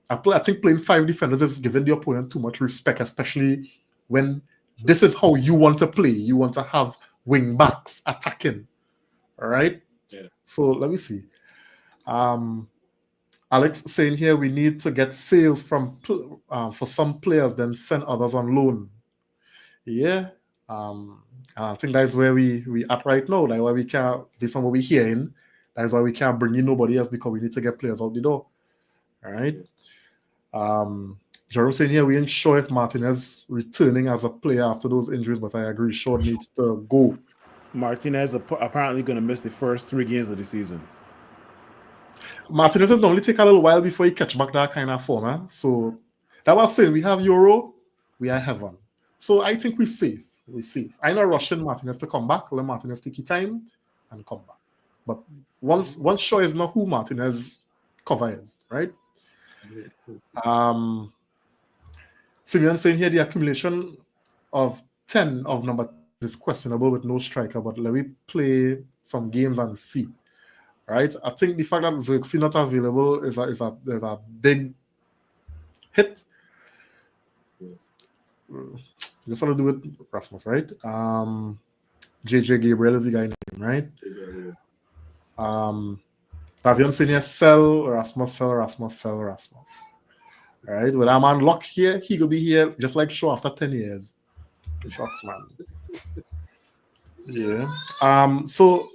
A: I think playing 5 defenders is giving the opponent too much respect, especially when this is how you want to play. You want to have wing backs attacking. All right?
F: Yeah.
A: So let me see. Alex saying here we need to get sales for some players, then send others on loan. Yeah. I think that's where we at right now. That's why we can't, based on what we're hearing, that's why we can't bring in nobody else, because we need to get players out the door. All right. Jerome saying here we ain't sure if Martinez returning as a player after those injuries, but I agree Shaw needs to go.
G: Martinez apparently going to miss the first 3 games of the season.
A: Martinez is normally take a little while before he catch back that kind of form. So that was saying we have Euro, we are heaven. So I think we're safe. I'm not rushing Martinez to come back. Let Martinez take his time and come back. But once Shaw is not who Martinez cover is, right? Simeon saying here the accumulation of 10 of number is questionable with no striker, but let me play some games and see. Right? I think the fact that Xerxes not available is a big hit. Just want to do with Rasmus, right? JJ Gabriel is the guy name, right? Davion Senior sell Rasmus. All right, with our man Lock here, he could be here just like Shaw after 10 years. The shots, man. Yeah. So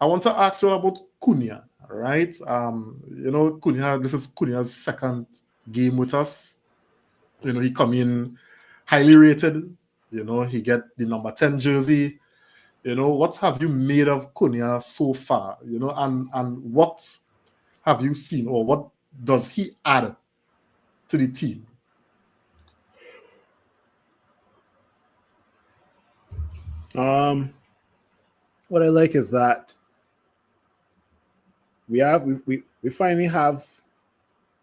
A: I want to ask you about Cunha, right? Cunha, this is Cunha's second game with us. He come in highly rated. He get the number 10 jersey. What have you made of Cunha so far? And what have you seen, or what does he add to the team?
G: What I like is that we finally have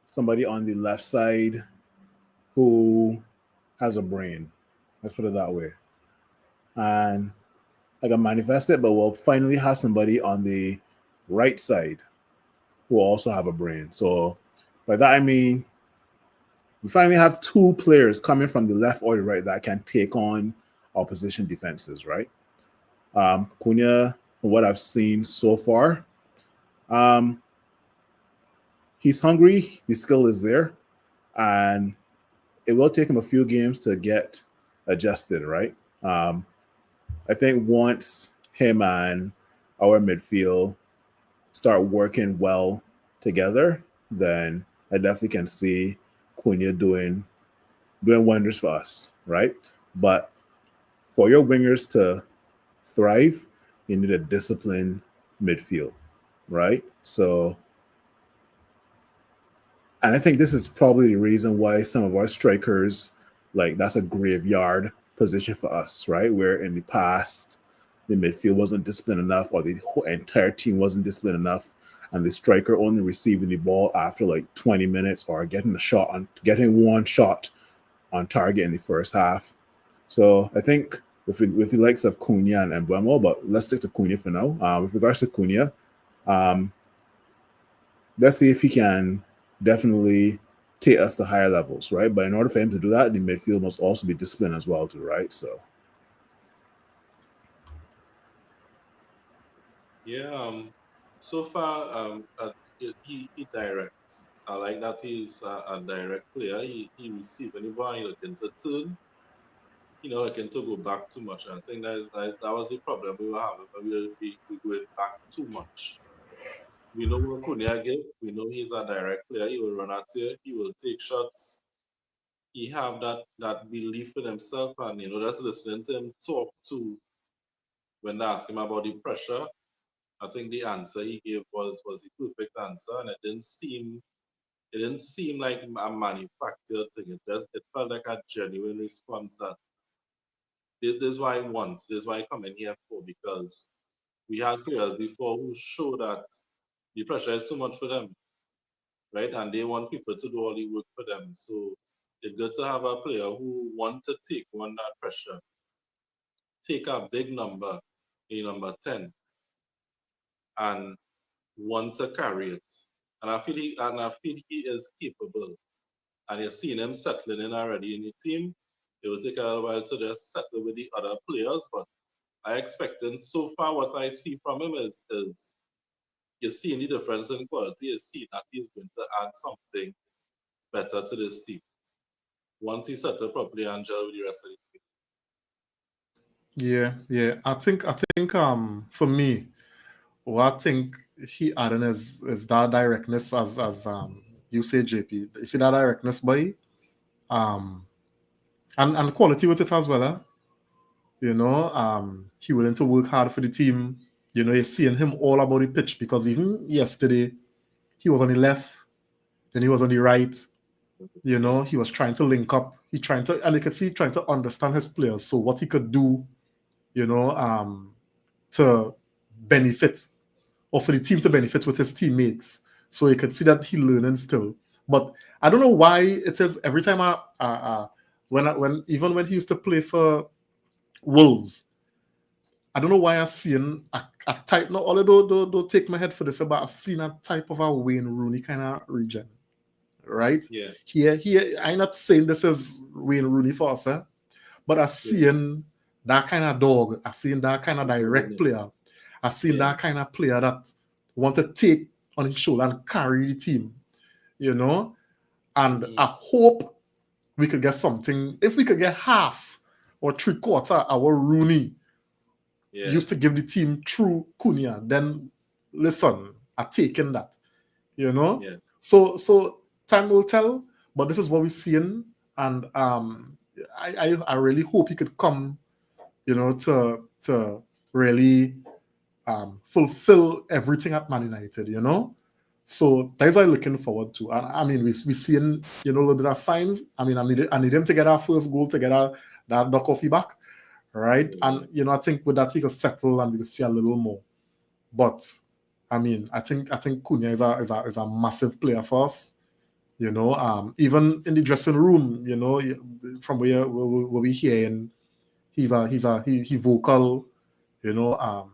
G: somebody on the left side who has a brain. Let's put it that way. And I can manifest it, but we'll finally have somebody on the right side who also have a brain. So by that I mean we finally have 2 players coming from the left or the right that can take on opposition defenses, right? Cunha, from what I've seen so far, he's hungry, the skill is there, and it will take him a few games to get adjusted, right? I think once him and our midfield start working well together, then I definitely can see Cunha doing wonders for us, right? But for your wingers to thrive, you need a disciplined midfield, right? So, and I think this is probably the reason why some of our strikers, like, that's a graveyard position for us, right? Where in the past, the midfield wasn't disciplined enough, or the whole entire team wasn't disciplined enough, and the striker only receiving the ball after like 20 minutes or getting one shot on target in the first half. So I think with the likes of Cunha and Mbeumo, but let's stick to Cunha for now. With regards to Cunha, let's see if he can definitely take us to higher levels, right? But in order for him to do that, the midfield must also be disciplined as well, too, right? So,
F: Yeah. So far, he directs. I like that he's a direct player. He receives any ball, he looking to turn. Looking to go back too much. And I think that was the problem we were having. But we going back too much. We know what Cunha give. We know he's a direct player. He will run at you. He will take shots. He have that belief in himself, and just listening to him talk to when they ask him about the pressure. I think the answer he gave was the perfect answer, and it didn't seem like a manufactured thing. It felt like a genuine response. That this is why I want. This is why I come in here for, because we had players before who show that the pressure is too much for them, right? And they want people to do all the work for them. So it's good to have a player who want to take on that pressure, take a big number, a number 10, and want to carry it. And I feel he is capable. And you're seeing him settling in already in the team. It will take a little while to just settle with the other players, but I expect him. So far, what I see from him is you're seeing the difference in quality. You're seeing that he's going to add something better to this team once he's settled properly and gel with the rest of the team.
A: Yeah. I think for me, what I think he adding is that directness as you say, JP. You see that directness, boy? Um and quality with it as well, eh? He willing to work hard for the team. You're seeing him all about the pitch because even yesterday he was on the left, then he was on the right.
F: Yeah,
A: He was trying to link up. He trying to, and you can see trying to understand his players. So what he could do, you know, to benefit or for the team to benefit with his teammates. So you could see that he learning still. But I don't know why it is every time when even when he used to play for Wolves, I don't know why I seen a type. No, although don't take my head for this, but I seen a type of a Wayne Rooney kind of region, right?
F: yeah,
A: Here, I'm not saying this is Wayne Rooney for us, but I
F: yeah.
A: seen that kind of dog. I seen that kind of direct
F: Brilliant.
A: player. I seen
F: Yeah.
A: that kind of player that want to take on his shoulder and carry the team, you know. And
F: Mm-hmm.
A: I hope we could get something. If we could get half or three quarter our Rooney
F: Yeah.
A: used to give the team through Cunha, then listen, I'm taking that, you know.
F: Yeah.
A: So time will tell, but this is what we're seeing, and I really hope he could come, to really fulfill everything at Man United, So that's what I'm looking forward to. And I mean, we seeing, a little bit of signs. I mean, I need him to get our first goal, to get that duck off back, right?
F: Mm-hmm.
A: And I think with that he could settle and we could see a little more. But I mean, I think Cunha is a massive player for us. Even in the dressing room, from where we hear, and he vocal, you know,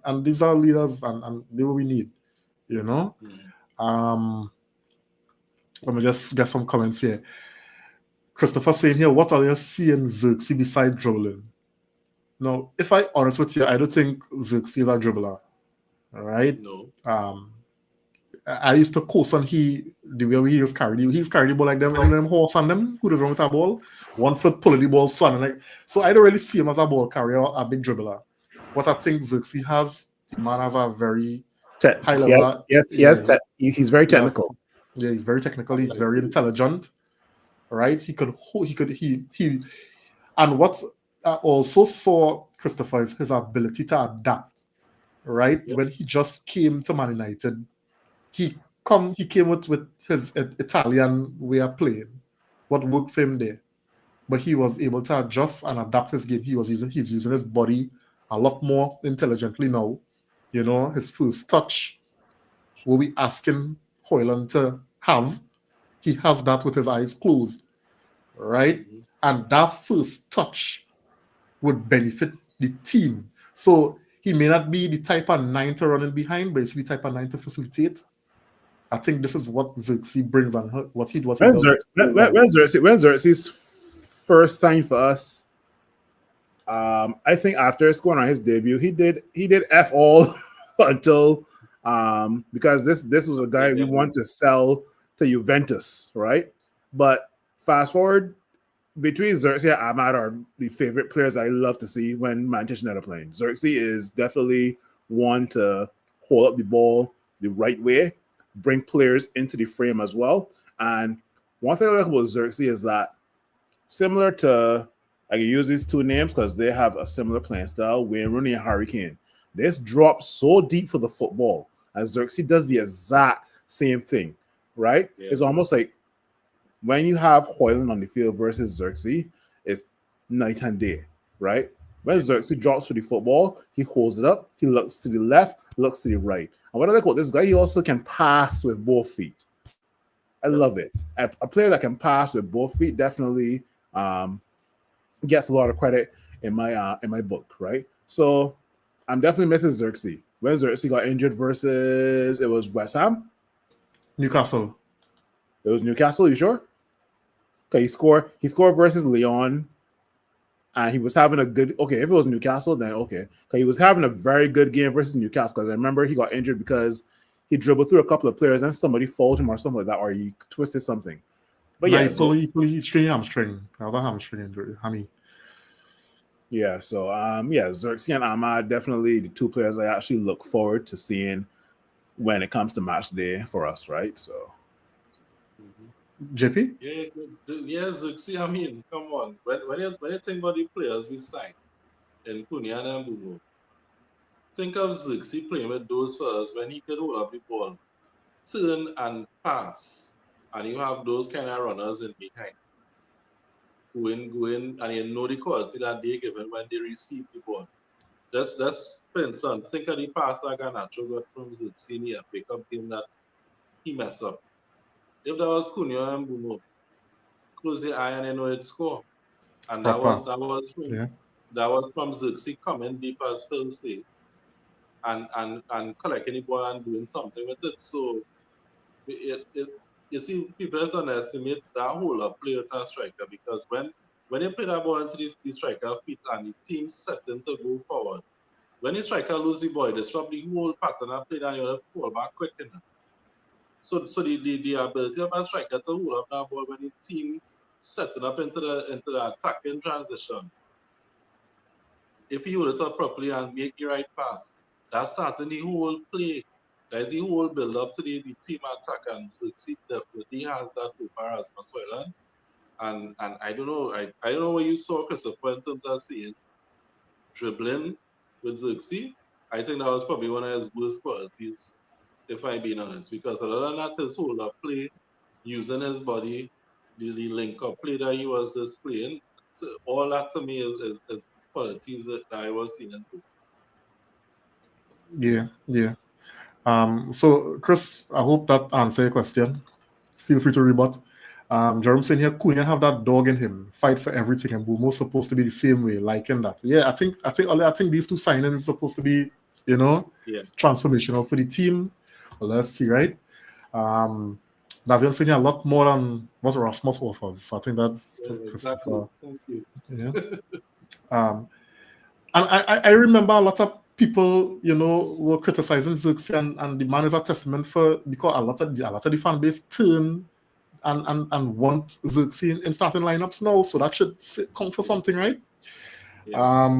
A: and these are leaders, and they what we need, you know.
F: Mm-hmm.
A: Um, Let me just get some comments here. Christopher saying here, what are you seeing Xerxes beside dribbling? Now, if I honest with you, I don't think Xerxes is a dribbler. All right.
F: No.
A: I used to coast on the way he is carried. He's carried the ball like them horse on them. Who does wrong with that ball? 1 foot pulling the ball, son. And so I don't really see him as a ball carrier, a big dribbler. What I think Xerxes has, the man has a very high level.
G: He's very
A: He has,
G: technical.
A: yeah, he's very technical. He's very intelligent. Right? And what I also saw, Christopher, is his ability to adapt. Right?
F: Yep.
A: When he just came to Man United, he came with his Italian way of playing, what worked for him there. But he was able to adjust and adapt his game. He's using his body a lot more intelligently now. His first touch, what we asking Hoyland to have, he has that with his eyes closed, right?
F: Mm-hmm.
A: And that first touch would benefit the team. So he may not be the type of nine to run in behind, but he's the type of nine to facilitate. I think this is what Xerxes brings and what he
G: When
A: does.
G: Xerxes first signed for us, I think after scoring on his debut, he did f all until because this was a guy we want to sell to Juventus, right? But fast forward, between Xerxes and Ahmad are the favorite players I love to see when Manchester United are playing. Xerxes is definitely one to hold up the ball the right way, bring players into the frame as well. And one thing I like about Xerxes is that similar to, I can use these two names because they have a similar playing style, Wayne Rooney and Harry Kane. This drops so deep for the football, and Xerxes does the exact same thing, right?
F: Yeah.
G: It's almost like when you have Hoyland on the field versus Xerxes, it's night and day, right? When Xerxes drops for the football, he holds it up, he looks to the left, looks to the right. And what I like about this guy, he also can pass with both feet. I love it. A player that can pass with both feet definitely gets a lot of credit in my book, right? So I'm definitely missing Xerxes. When Xerxes got injured versus, it was West Ham?
A: Newcastle.
G: It was Newcastle, you sure? Okay, he scored versus Lyon, and he was having a good. Okay, if it was Newcastle, then okay. Okay, he was having a very good game versus Newcastle because I remember he got injured because he dribbled through a couple of players and somebody fouled him or something like that, or he twisted something. But yeah,
A: he strained hamstring. Another hamstring injury.
G: Yeah, so Xerxes and Ahmad definitely the two players I actually look forward to seeing when it comes to match day for us, right? So.
A: JP?
F: Yeah, Xerxes, I mean, come on. When you think about the players we signed in Cunha and Mbumo, think of Xerxes playing with those first when he could hold up the ball, turn and pass, and you have those kind of runners in behind. Going, and you know the quality that they given when they receive the ball. That's for instance, think of the pass that Garnacho got from Xerxes here, pick up game that he messed up. If that was Cunha and Mbumo, close the eye and you know it score. And that was from Xerxes coming deep as Phil says, and collecting the ball and doing something with it. So you see, people underestimate that whole of player to a striker because when you play that ball into the striker feet and the team setting to go forward, when the striker lose the ball, disrupt the whole pattern of play and you have to fall back quick enough. So the ability of a striker to hold up that ball when the team setting up into the attacking transition. If you hold it up properly and make the right pass, that's starting the whole play. That's the whole build up to the team attack, and Xerxes definitely has that over as Maswellan. And I don't know, I don't know what you saw Christopher in terms of seeing dribbling with Xerxes. I think that was probably one of his worst qualities, if I'm being honest, because other than that, his hold up play, using his body, the link up play that he was displaying, all that to me is qualities that I was seeing in books.
A: Yeah. So Chris, I hope that answers your question. Feel free to rebut. Jerome saying here, Cunha have that dog in him, fight for everything, and Bumo's supposed to be the same way, liking that. Yeah, I think these two signings are supposed to be, transformational for the team. Well, let's see, right? Davion saying a lot more than what Rasmus offers. So I think that's Christopher.
F: Thank you.
A: Yeah. And I remember a lot of people, were criticizing Xerxes, and the man is a testament because a lot of the fan base turn and want Xerxes in starting lineups now, so that should come for something, right? Yeah.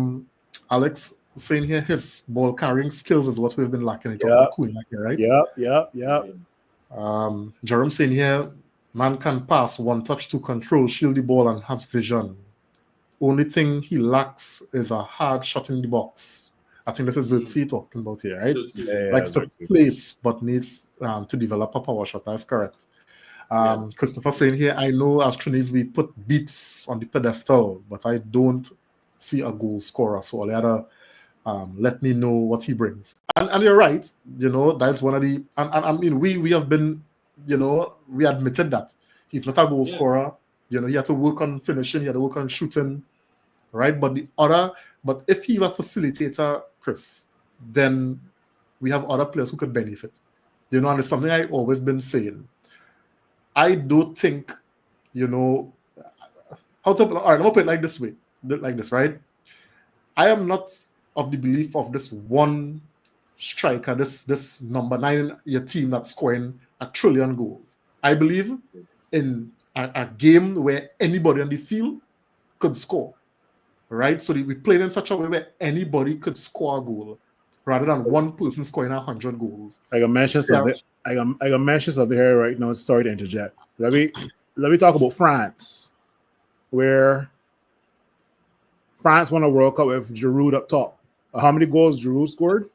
A: Alex saying here his ball carrying skills is what we've been lacking. Right?
G: Yeah.
A: Jerome saying here, man can pass, one touch to control, shield the ball, and has vision. Only thing he lacks is a hard shot in the box. I think this is Xerxes talking about here, right? Likes to place, but needs to develop a power shot. That's correct. Christopher saying here, I know as Trinidad we put beats on the pedestal, but I don't see a goal scorer. So I'll let me know what he brings. And you're right, that's one of the and I mean we have been, we admitted that he's not a goal scorer. He had to work on finishing, he had to work on shooting, right? But if he's a facilitator, Chris, then we have other players who could benefit. You know, and it's something I've always been saying. I do think, you know, all right, I'm gonna put it like this way, like this, right? I am not of the belief of this one striker, this number 9 in your team that's scoring 1,000,000,000,000 goals. I believe in a game where anybody on the field could score, right? So we played in such a way where anybody could score a goal rather than one person scoring 100 goals.
G: I got mention something. I got mention something here right now. Sorry to interject. Let me talk about France, where France won a World Cup with Giroud up top. How many goals Giroud scored?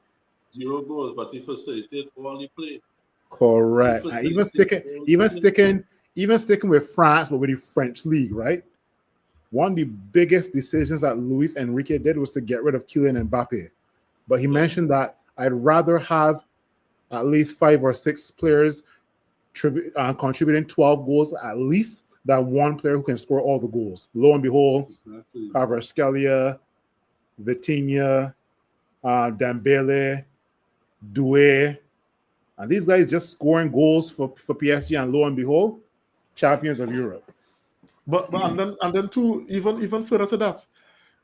F: 0 goals, but he facilitated all the play.
G: Correct. And even sticking with France, but with the French league, right? One of the biggest decisions that Luis Enrique did was to get rid of Kylian Mbappe. But he mentioned that I'd rather have at least 5 or 6 players contributing 12 goals at least than one player who can score all the goals. Lo and behold, Kvaratskhelia, Vitinha, Dembele, Doué, and these guys just scoring goals for PSG, and lo and behold, champions of Europe.
A: But and then too, even further to that,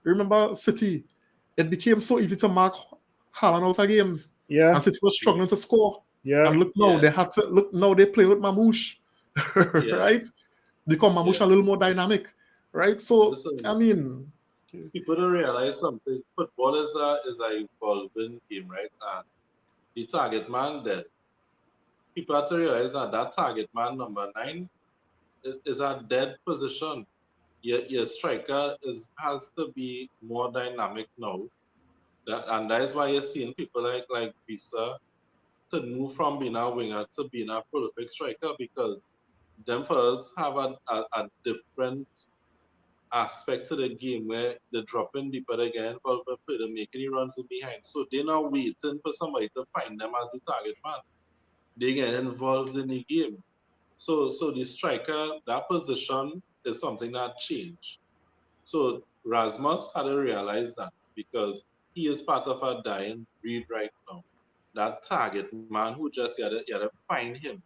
A: remember City, it became so easy to mark Haaland out of games.
G: Yeah.
A: And City was struggling to score.
G: Yeah.
A: And look now, they play with Mamouche. Right? Become Mamouche a little more dynamic. Right? So
F: Listen,
A: I mean,
F: people don't realize something. Football is a evolving game, right? And the target man that people have to realize that target man number 9 is a dead position. Your striker has to be more dynamic now. And that is why you're seeing people like Visa to move from being a winger to being a prolific striker, because them fellas have a different aspect to the game where they're dropping deeper again, but they're making it runs behind. So they're not waiting for somebody to find them as the target man. They get involved in the game. So the striker, that position is something that changed. So Rasmus had to realize that, because he is part of a dying breed right now. That target man who just you had to find him.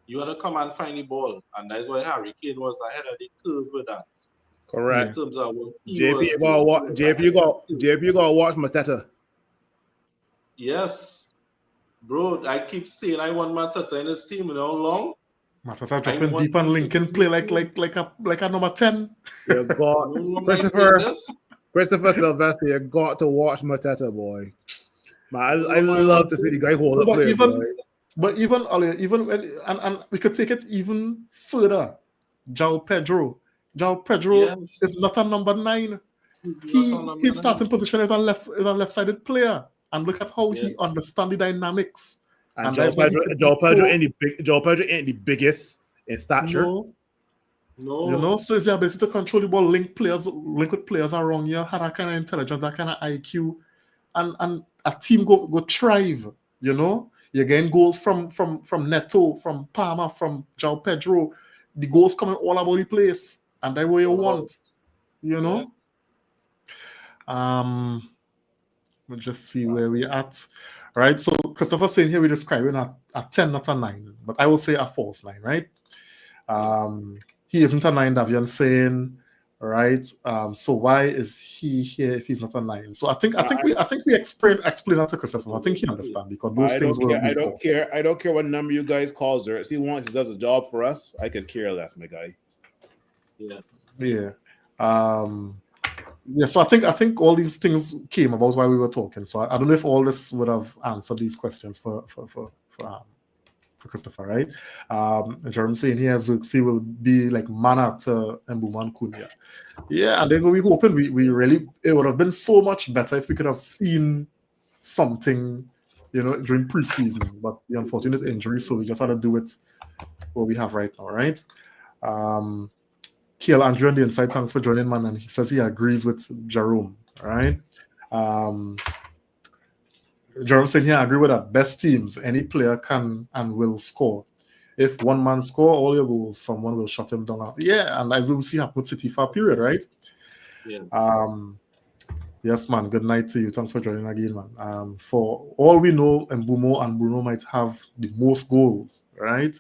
F: You had to come and find the ball, and that's why Harry Kane was ahead of the curve with that.
G: Correct.
F: In terms of what
G: JP, you gotta watch Mateta.
F: Yes, bro. I keep saying I want Mateta in his team. You know how long?
A: Matata dropping deep and Lincoln play like a number 10.
G: You got Christopher Sylvester. You got to watch Mateta, boy. Man, I love to see the guy hold up play, boy.
A: But even when and we could take it even further. João Pedro
F: Yes.
A: is not a number 9. His starting position is a left-sided player, and look at how he understands the dynamics.
G: And João Pedro ain't the biggest in stature.
F: No.
A: You know, so it's your ability to control the ball, link with players around you, have that kind of intelligence, that kind of IQ, and a team go thrive. You know, you're getting goals from Neto, from Palmer, from João Pedro. The goals coming all over the place, and that's what you want. You know. We'll just see where we're at. All right. So Christopher saying here we're describing a 10, not a 9, but I will say a false 9, right? He isn't a 9, Davian saying, right? So why is he here if he's not a 9? So I think we explain that to Christopher. I think he understands, because those things will.
G: I don't care what number you guys calls her. See, once he does his job for us, I could care less, my guy.
A: Yeah. Yeah, so I think all these things came about while we were talking. So I don't know if all this would have answered these questions for Christopher, right? Jerome saying here Xerxes will be like mana to Mbuma Cunha. Yeah, and then we hoping we really, it would have been so much better if we could have seen something, you know, during preseason. But the unfortunate injury, so we just had to do it what we have right now, right? Kiel Andrew on the inside, thanks for joining, man. And he says he agrees with Jerome, right? Jerome saying here, I agree with that. Best teams, any player can and will score. If one man score all your goals, someone will shut him down. Yeah, and as we will see happen with City for a period, right?
F: Yeah.
A: Yes, man. Good night to you. Thanks for joining again, man. For all we know, Mbumo and Bruno might have the most goals, right?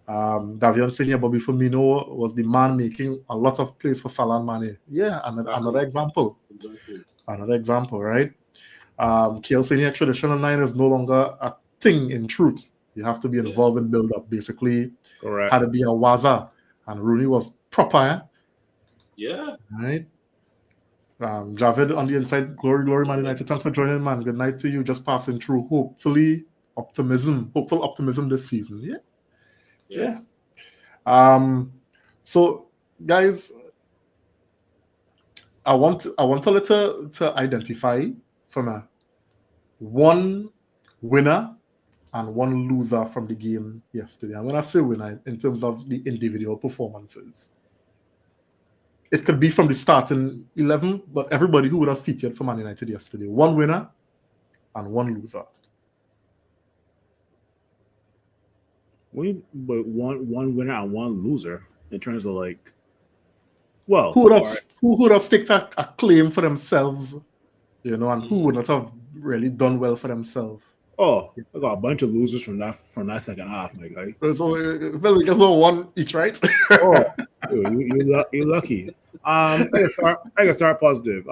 A: Davion Senior Bobby Firmino was the man making a lot of plays for Salah and Mane. Yeah, another example.
F: Exactly.
A: Another example, right? KL Senior traditional nine is no longer a thing in truth. You have to be involved in build up. Basically,
G: Correct.
A: had to be a waza, and Rooney was proper,
F: Yeah.
A: right? Javid on the inside, glory, Man United. Thanks for joining, man. Good night to you. Just passing through. Hopeful optimism this season. Yeah. So, guys, I want a little to identify from a one winner and one loser from the game yesterday. I'm gonna say winner in terms of the individual performances. It could be from the starting 11, but everybody who would have featured for Man United yesterday. One winner and one loser.
G: But one winner and one loser in terms of like, well,
A: Who would have staked a claim for themselves, and who would not have really done well for themselves.
G: Oh, I got a bunch of losers from that second half, my guy.
A: So, well, we just got one each, right?
G: Oh, you're lucky. I can start positive.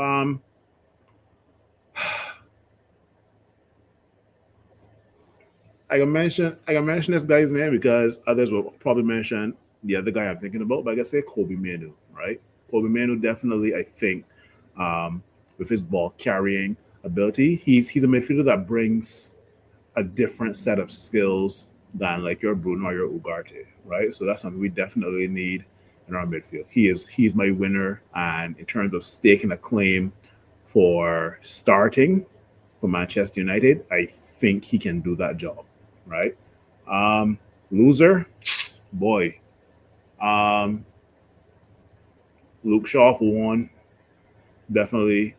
G: I can mention this guy's name because others will probably mention the other guy I'm thinking about, but I gotta say Kobe Manu, right? Kobe Manu definitely, I think, with his ball carrying ability, he's a midfielder that brings a different set of skills than like your Bruno or your Ugarte, right? So that's something we definitely need in our midfield. He's my winner, and in terms of staking a claim for starting for Manchester United, I think he can do that job, right? Loser, boy. Luke Shaw for one, definitely.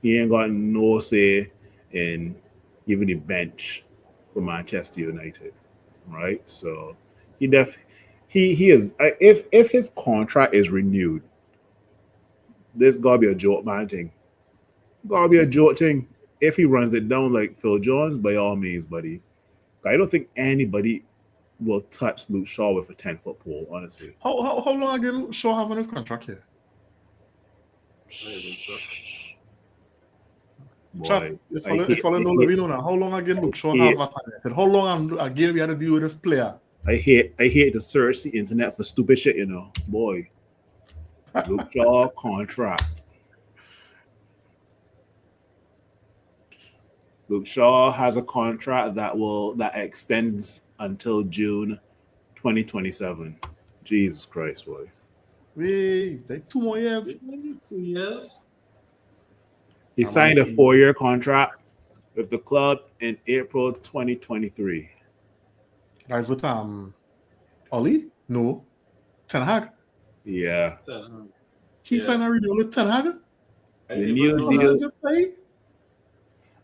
G: He ain't got no say in even the bench for Manchester United, right? So he is. If his contract is renewed, this gotta be a joke, man. Thing, gotta be a joke thing. If he runs it down like Phil Jones, by all means, buddy. I don't think anybody will touch Luke Shaw with a 10-foot pole, honestly.
A: How long again Shaw have on his contract here?
G: Boy,
A: if I don't let me know now, how long again Luke Shaw have a contract? How long again we had to deal with this player?
G: I hate to search the internet for stupid shit, Boy. Luke Shaw contract. Luke Shaw has a contract that extends until June 2027. Jesus Christ, boy.
A: Wait, like 2 more years?
F: 2 years.
G: He signed a 4-year contract with the club in April 2023.
A: Guys, with Oli? No. Ten Hag?
G: Yeah.
A: He signed a renewal with Ten Hag?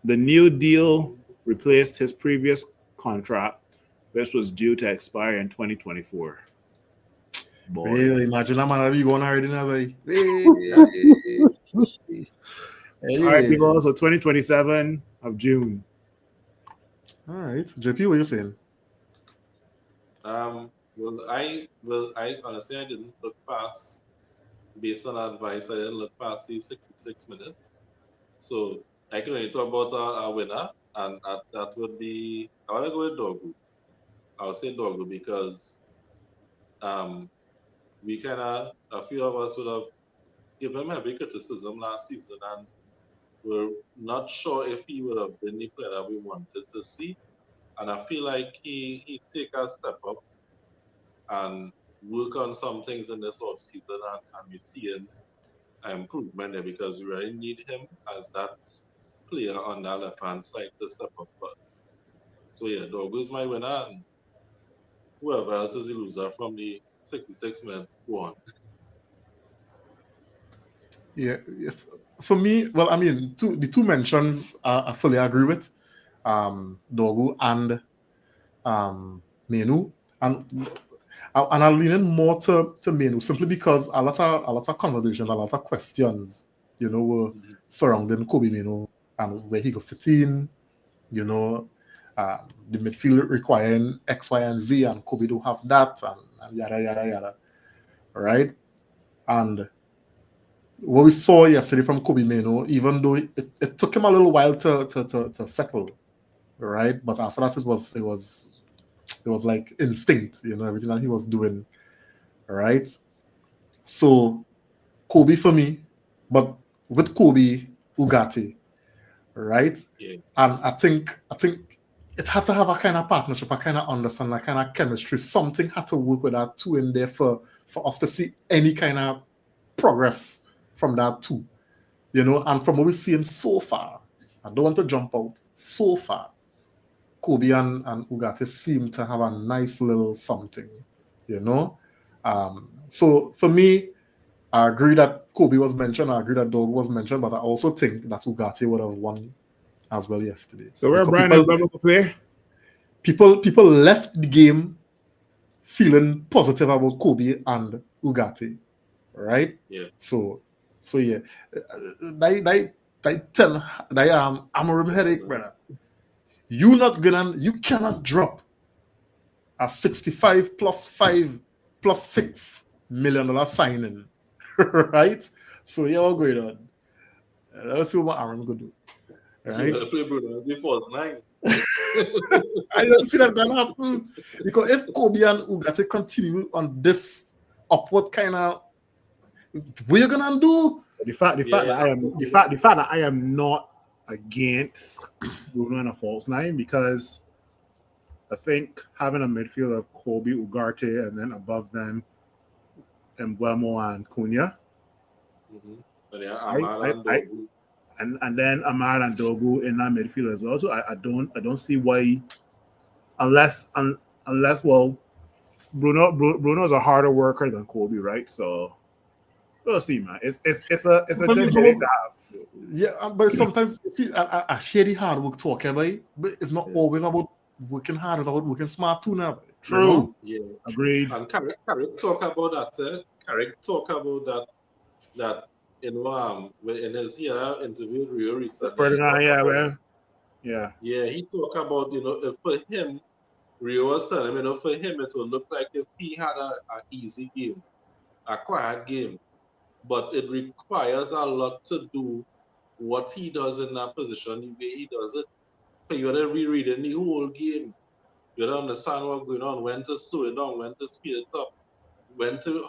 G: The new deal replaced his previous contract, which was due to expire in 2024. Boy.
A: Hey, imagine a man be going already now, boy.
G: All right, people. So 2027 of June.
A: All right, JP, what are you saying?
F: I honestly I didn't look past, based on advice, I didn't look past the 66 minutes. So I can only talk about a winner, and that would be, I want to go with Dorgu. I'll say Dorgu because we a few of us would have given him heavy criticism last season, and we're not sure if he would have been the player that we wanted to see. And I feel like he take a step up and work on some things in this off season, and we're seeing improvement there because we really need him as that player on that left hand side to step up first. So yeah, Dorgu is my winner, and whoever else is the loser from the 66 minutes, go on.
A: Yeah, for me, well, I mean, the two mentions I fully agree with, Dorgu and Menu, and I'll lean in more to Menu simply because a lot of conversations, a lot of questions were surrounding Kobe Mino and where he could fit in, the midfield requiring X, Y, and Z, and Kobe don't have that, and yada, yada, yada. Right? And what we saw yesterday from Kobe Mino, even though it took him a little while to settle, right? But after that, it was like instinct, everything that he was doing, right? So Kobe for me, but with Kobe, Ugarte, right?
F: Yeah.
A: And I think it had to have a kind of partnership, a kind of understanding, a kind of chemistry. Something had to work with that two in there for us to see any kind of progress from that too. And from what we've seen so far, I don't want to jump out. So far, Kobe and Ugarte seem to have a nice little something, So for me, I agree that Kobe was mentioned, I agree that Dog was mentioned, but I also think that Ugarte would have won as well yesterday.
G: So where Brian and Bubba will play?
A: People left the game feeling positive about Kobe and Ugarte, right?
F: Yeah.
A: So yeah, they tell Amorim headache, brother. You cannot drop a 65 plus 5 plus $6 million signing, right? So yeah, what's going on? Let's see what Aaron could do. Right?
F: Play Bruno the false 9.
A: I don't see that gonna happen because if Kobe and Ugarte continue on this upward kind of, what you gonna do?
G: The fact that I am not against Bruno and a false 9, because I think having a midfield of Kobe, Ugarte, and then above them, Embuemo and Cunha. And then Amad and Dogu in that midfield as well. So I don't see why, unless well, Bruno's a harder worker than Kobe, right? So we'll see, man. It's a good thing to have.
A: Yeah, but sometimes see, I hear the hard work talk about, but it's not always about working hard. It's about working smart too now.
G: True.
F: Yeah,
G: agreed.
F: And Carrick talk about that. Carrick talk about that. In his interview with Rio recently.
G: Yeah,
F: he talked about, for him, Rio was telling him, for him it would look like if he had an easy game, a quiet game, but it requires a lot to do what he does in that position, the way he does it. You got to reread in the whole game. You got to understand what's going on, when to slow it down, when to speed it up,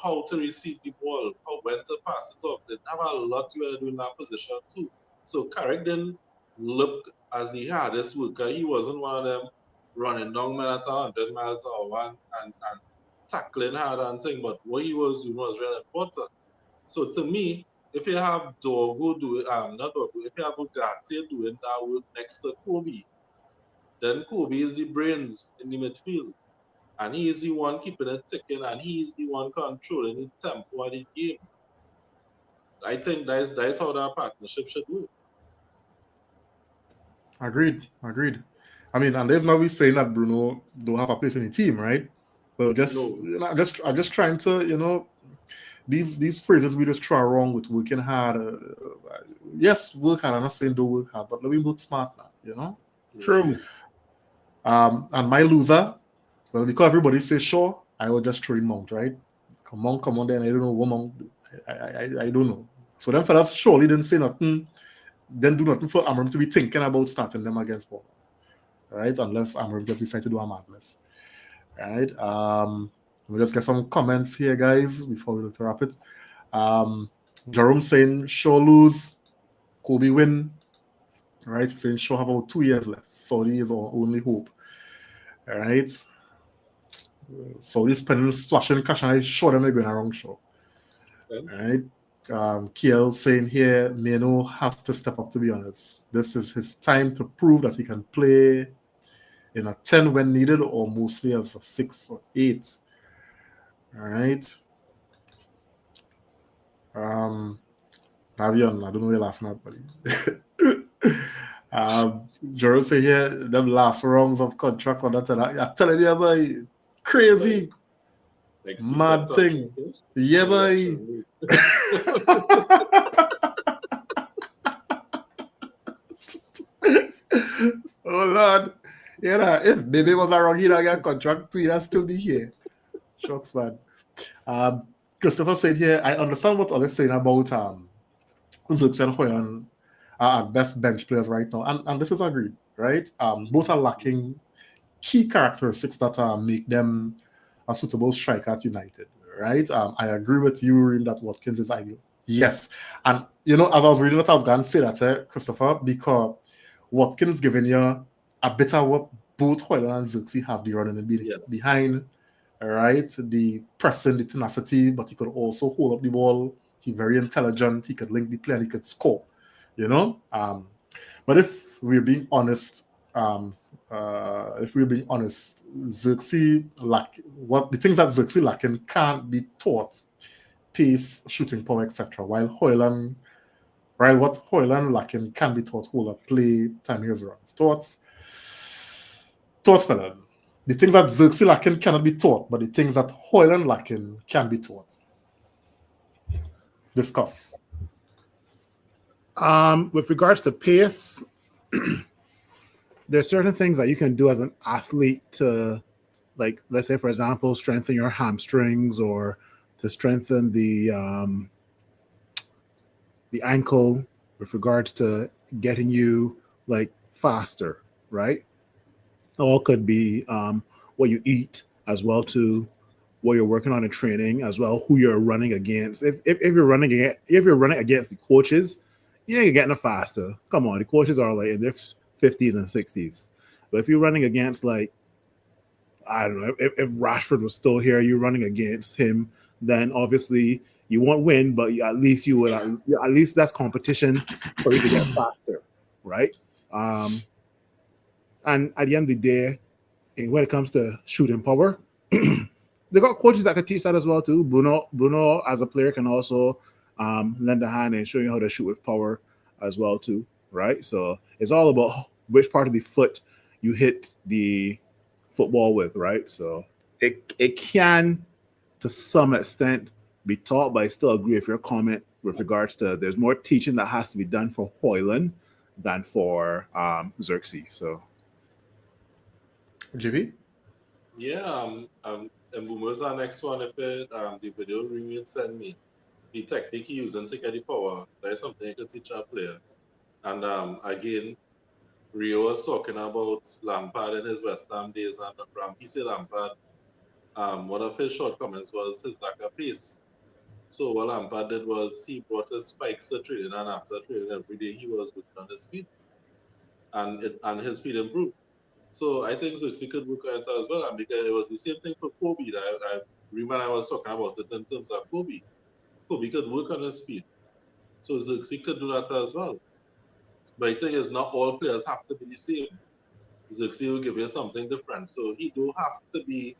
F: how to receive the ball, when to pass it off. They have a lot you got to do in that position too. So Carrick didn't look as the hardest worker. He wasn't one of them running down men at 100 miles an hour and tackling hard and thing. But what he was doing was really important. So to me, if you have Dogo doing, not Dogo, if you have Ugarte doing that work next to Kobe, then Kobe is the brains in the midfield. And he is the one keeping it ticking, and he is the one controlling the tempo of the game. I think that's how that partnership should work.
A: Agreed. I mean, and there's no way saying that Bruno don't have a place in the team, right? But I'm just trying to, these phrases we just try wrong with working hard. Yes, work hard. I'm not saying don't work hard, but let me work smart now,
G: True.
A: And my loser, well, because everybody says sure, I will just throw in Mount, right? Come on, then I don't know what Mount do. I don't know. So them fellas surely didn't say nothing, then do nothing for Amorim to be thinking about starting them against Bournemouth, right? Unless Amorim just decide to do a madness, right? We'll just get some comments here, guys, before we look to wrap it. Jerome saying sure lose, Kobe win, right? Saying sure have about 2 years left. Saudi is our only hope, all right? So this pen splashing cash, and I show them they're going around show. All right. Kiel saying here, Meno has to step up, to be honest. This is his time to prove that he can play in a 10 when needed, or mostly as a 6 or 8. All right. Navion, I don't know what you're laughing at, buddy. Jerome say here, them last rounds of contract or that. I'm telling you, boy, crazy,
F: like
A: mad thing. Yeah, boy. Yeah, if Baby was around, he'd have got a contract too. He'd still be here. Shucks, man. Christopher said here, I understand what others saying about Zirkzee and Hoyan are at best bench players right now, and this is agreed, right? Both are lacking key characteristics that make them a suitable striker at United, right? I agree with you in that Watkins is ideal. Yes, and as I was reading that, I was going to say that, Christopher, because Watkins giving you a bit of what both Hoyland and Zirkzee have the running
F: Yes.
A: behind, right? The pressing, the tenacity, but he could also hold up the ball. He's very intelligent. He could link the play and he could score, But if we're being honest, Xerxes the things that Xerxes lacking can't be taught: pace, shooting power, etc. While what Hoyland lacking can be taught: hold up, play, time his runs. Thoughts, fellas. The things that Xerxes lacking cannot be taught, but the things that Hoyland lacking can be taught. Discuss.
G: With regards to pace, there's certain things that you can do as an athlete to, like, let's say, for example, strengthen your hamstrings or to strengthen the ankle with regards to getting you like faster, right? All could be what you eat as well to what you're working on in training as well, who you're running against. If you're running against the coaches, yeah, you're getting it faster. Come on, the coaches are like in their 50s and 60s. But if you're running against, like, I don't know, if Rashford was still here, you're running against him, then obviously you won't win, but at least you would. At least that's competition for you to get faster, right? And at the end of the day, when it comes to shooting power, they got coaches that can teach that as well too. Bruno as a player can also lend a hand and show you how to shoot with power as well too, right? So it's all about which part of the foot you hit the football with, right? So it can, to some extent, be taught, but I still agree with your comment with regards to there's more teaching that has to be done for Hoyland than for Xerxes. So,
A: JB?
F: Yeah, and Boomer's our next one. If the video ring you send me, the technique he using to get the power, that is something you can teach a player. And again, Rio was talking about Lampard in his West Ham days, and he said Lampard, one of his shortcomings was his lack of pace. So what Lampard did was he brought his spikes to training, and after training every day, he was working on his speed, and his speed improved. So I think Xerxes could work on it as well, and because it was the same thing for Kobe. I remember I was talking about it in terms of Kobe. Kobe could work on his speed, so Xerxes could do that as well. But the thing is, not all players have to be the same. Xerxes will give you something different, so he do have to be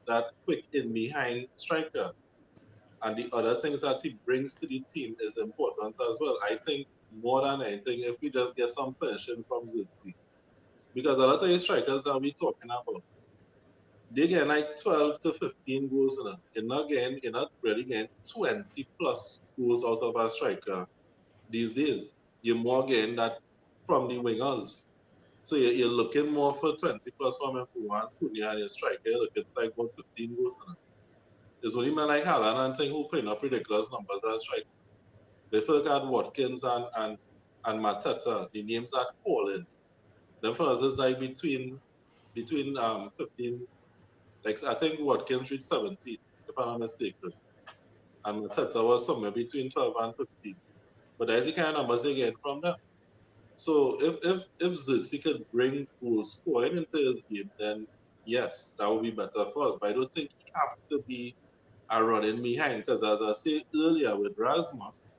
F: that quick in behind striker. And the other things that he brings to the team is important as well. I think more than anything, if we just get some finishing from Xerxes, because a lot of the strikers that we're talking about, they get like 12 to 15 goals in it. You're not really getting 20 plus goals out of a striker these days. You're more getting that from the wingers. So you're looking more for 20 plus from Mpuan, Cunha, and your striker. You're looking like about 15 goals in it. There's only men like Haaland and thing who putting up ridiculous numbers as strikers. If you look at Watkins and Mateta, the names that call in. Then for us, it's like between 15, like I think Watkins reached 17, if I'm not mistaken. And Mateta was somewhere between 12 and 15. But that's the kind of numbers they get from them. So if Xerxes could bring goal scoring into his game, then yes, that would be better for us. But I don't think he have to be a running behind, because as I said earlier with Rasmus,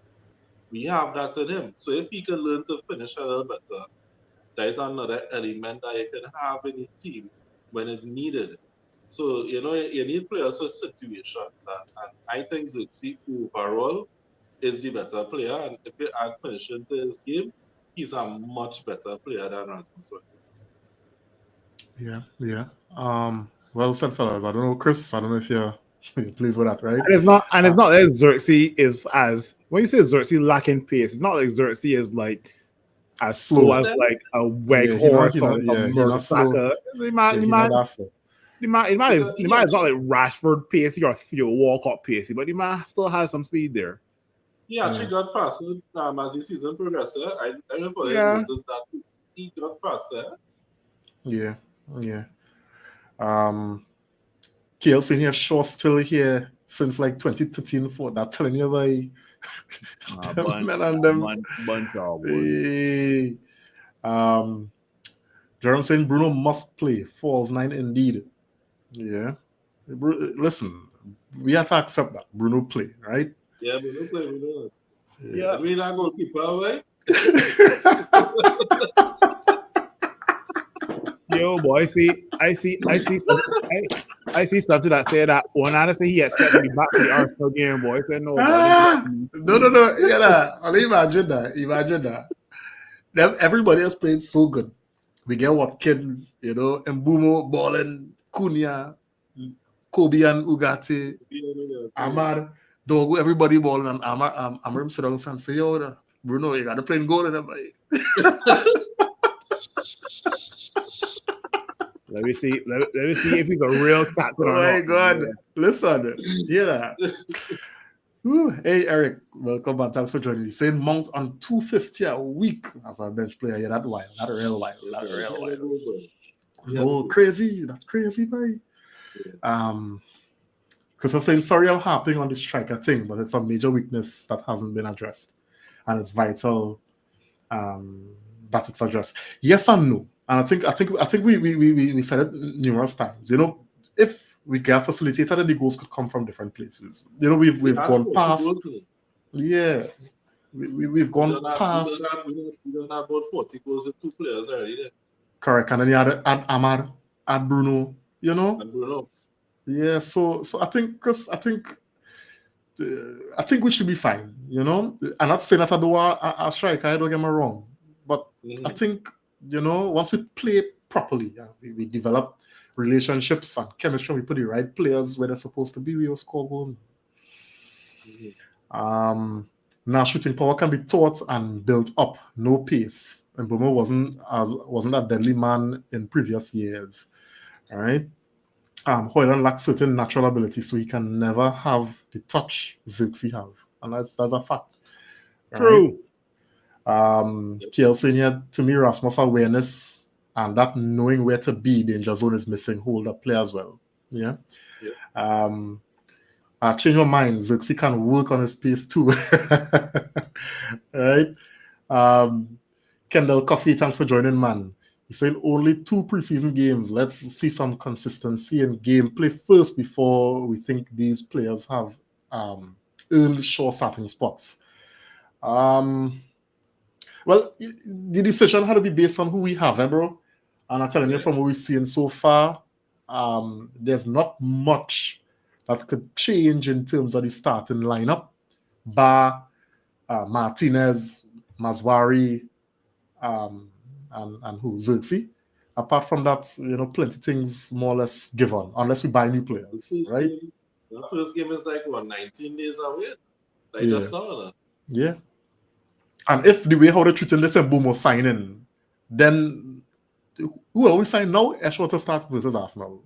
F: we have that in him. So if he can learn to finish a little better, that is another element that you can have in the team when it's needed. So, you need players for situations. And I think Xerxes overall is the better player. And if you add finishing to his game, he's a much better player than Rasmus.
A: Yeah. Well said, fellas. I don't know, Chris. I don't know if you're pleased with that, right?
G: and it's not that Xerxes is as when you say Xerxes lacking pace, it's not like Xerxes is like as slow as
F: Yeah.
G: like a weg
A: Yeah, he not-
G: horse
A: he
G: or
A: not-
G: like
A: yeah,
G: a
A: he not slow.
G: Mertesacker. The man
A: He not that slow.
G: is not like Rashford pacey or Theo Walcott pacey, but the man still has some speed there.
F: He actually got faster as the season progressed. I don't know if
G: Yeah.
F: I noticed that he got faster.
A: Yeah. Kale saying here, Shaw still here since like 2013 for that telling you like them men and them.
G: Bunch of
A: Hey. Jerome saying Bruno must play. Falls 9 indeed. Yeah. Listen, we have to accept that. Bruno play, right?
F: Yeah, but no play with that.
G: Yeah.
F: I mean, I goalkeeper, right?
G: Yo, boy, I see something that say that one honestly he expected to be back for the Arsenal game, boy. I said no,
A: No. Yeah, I mean, imagine that. Everybody else played so good. We get Watkins, Mbumo, Ballen, Cunha, Kobe and Ugarte, Ahmad, Dogo, everybody balling, and Amram sit down and say, yo, Bruno, you got to play in goal. And I'm like,
G: let me see if he's a real captain
A: oh
G: or
A: my
G: not.
A: God. Listen, yeah. Ooh, hey, Eric, welcome and thanks for joining me. Saying Mount on 250 a week as a bench player. Yeah, that wild. Not real wild. No, crazy. That's crazy, boy. Because I'm saying, sorry, I'm harping on the striker thing, but it's a major weakness that hasn't been addressed. And it's vital that it's addressed. Yes and no. And I think we said it numerous times. If we get facilitated, and the goals could come from different places. We've gone past. Yeah, we've gone past.
F: We don't have about 40 goals with 2 players already.
A: Correct, and then you add Amar, add Bruno.
F: And Bruno.
A: Yeah, so I think we should be fine. I'm not saying that I don't want a striker. I don't get me wrong, but I think once we play properly, we develop relationships and chemistry. We put the right players where they're supposed to be. We will score goals. Now shooting power can be taught and built up. No pace. And Bomo wasn't that deadly man in previous years. All right. Hoyland lacks certain natural ability, so he can never have the touch Xerxes have, and that's a fact.
G: True.
A: Kiel here, to me, Rasmus' awareness and that knowing where to be, danger zone is missing. Hold up play as well. Yeah. Change your mind. Xerxes can work on his pace too. Right. Kendall Coffee, thanks for joining, man. He's saying only 2 preseason games. Let's see some consistency in gameplay first before we think these players have earned sure starting spots. Well, the decision had to be based on who we have, bro. And I'm telling you, from what we've seen so far, there's not much that could change in terms of the starting lineup. Bar Martinez, Mazwari, and who? Xerxes. Apart from that, plenty things more or less given, unless we buy new players, right?
F: The first game is like 19 days away. Just saw that.
A: Yeah. And if the way how they're treating this Mbumo signing, then who will we sign now? Eshwater starts versus Arsenal,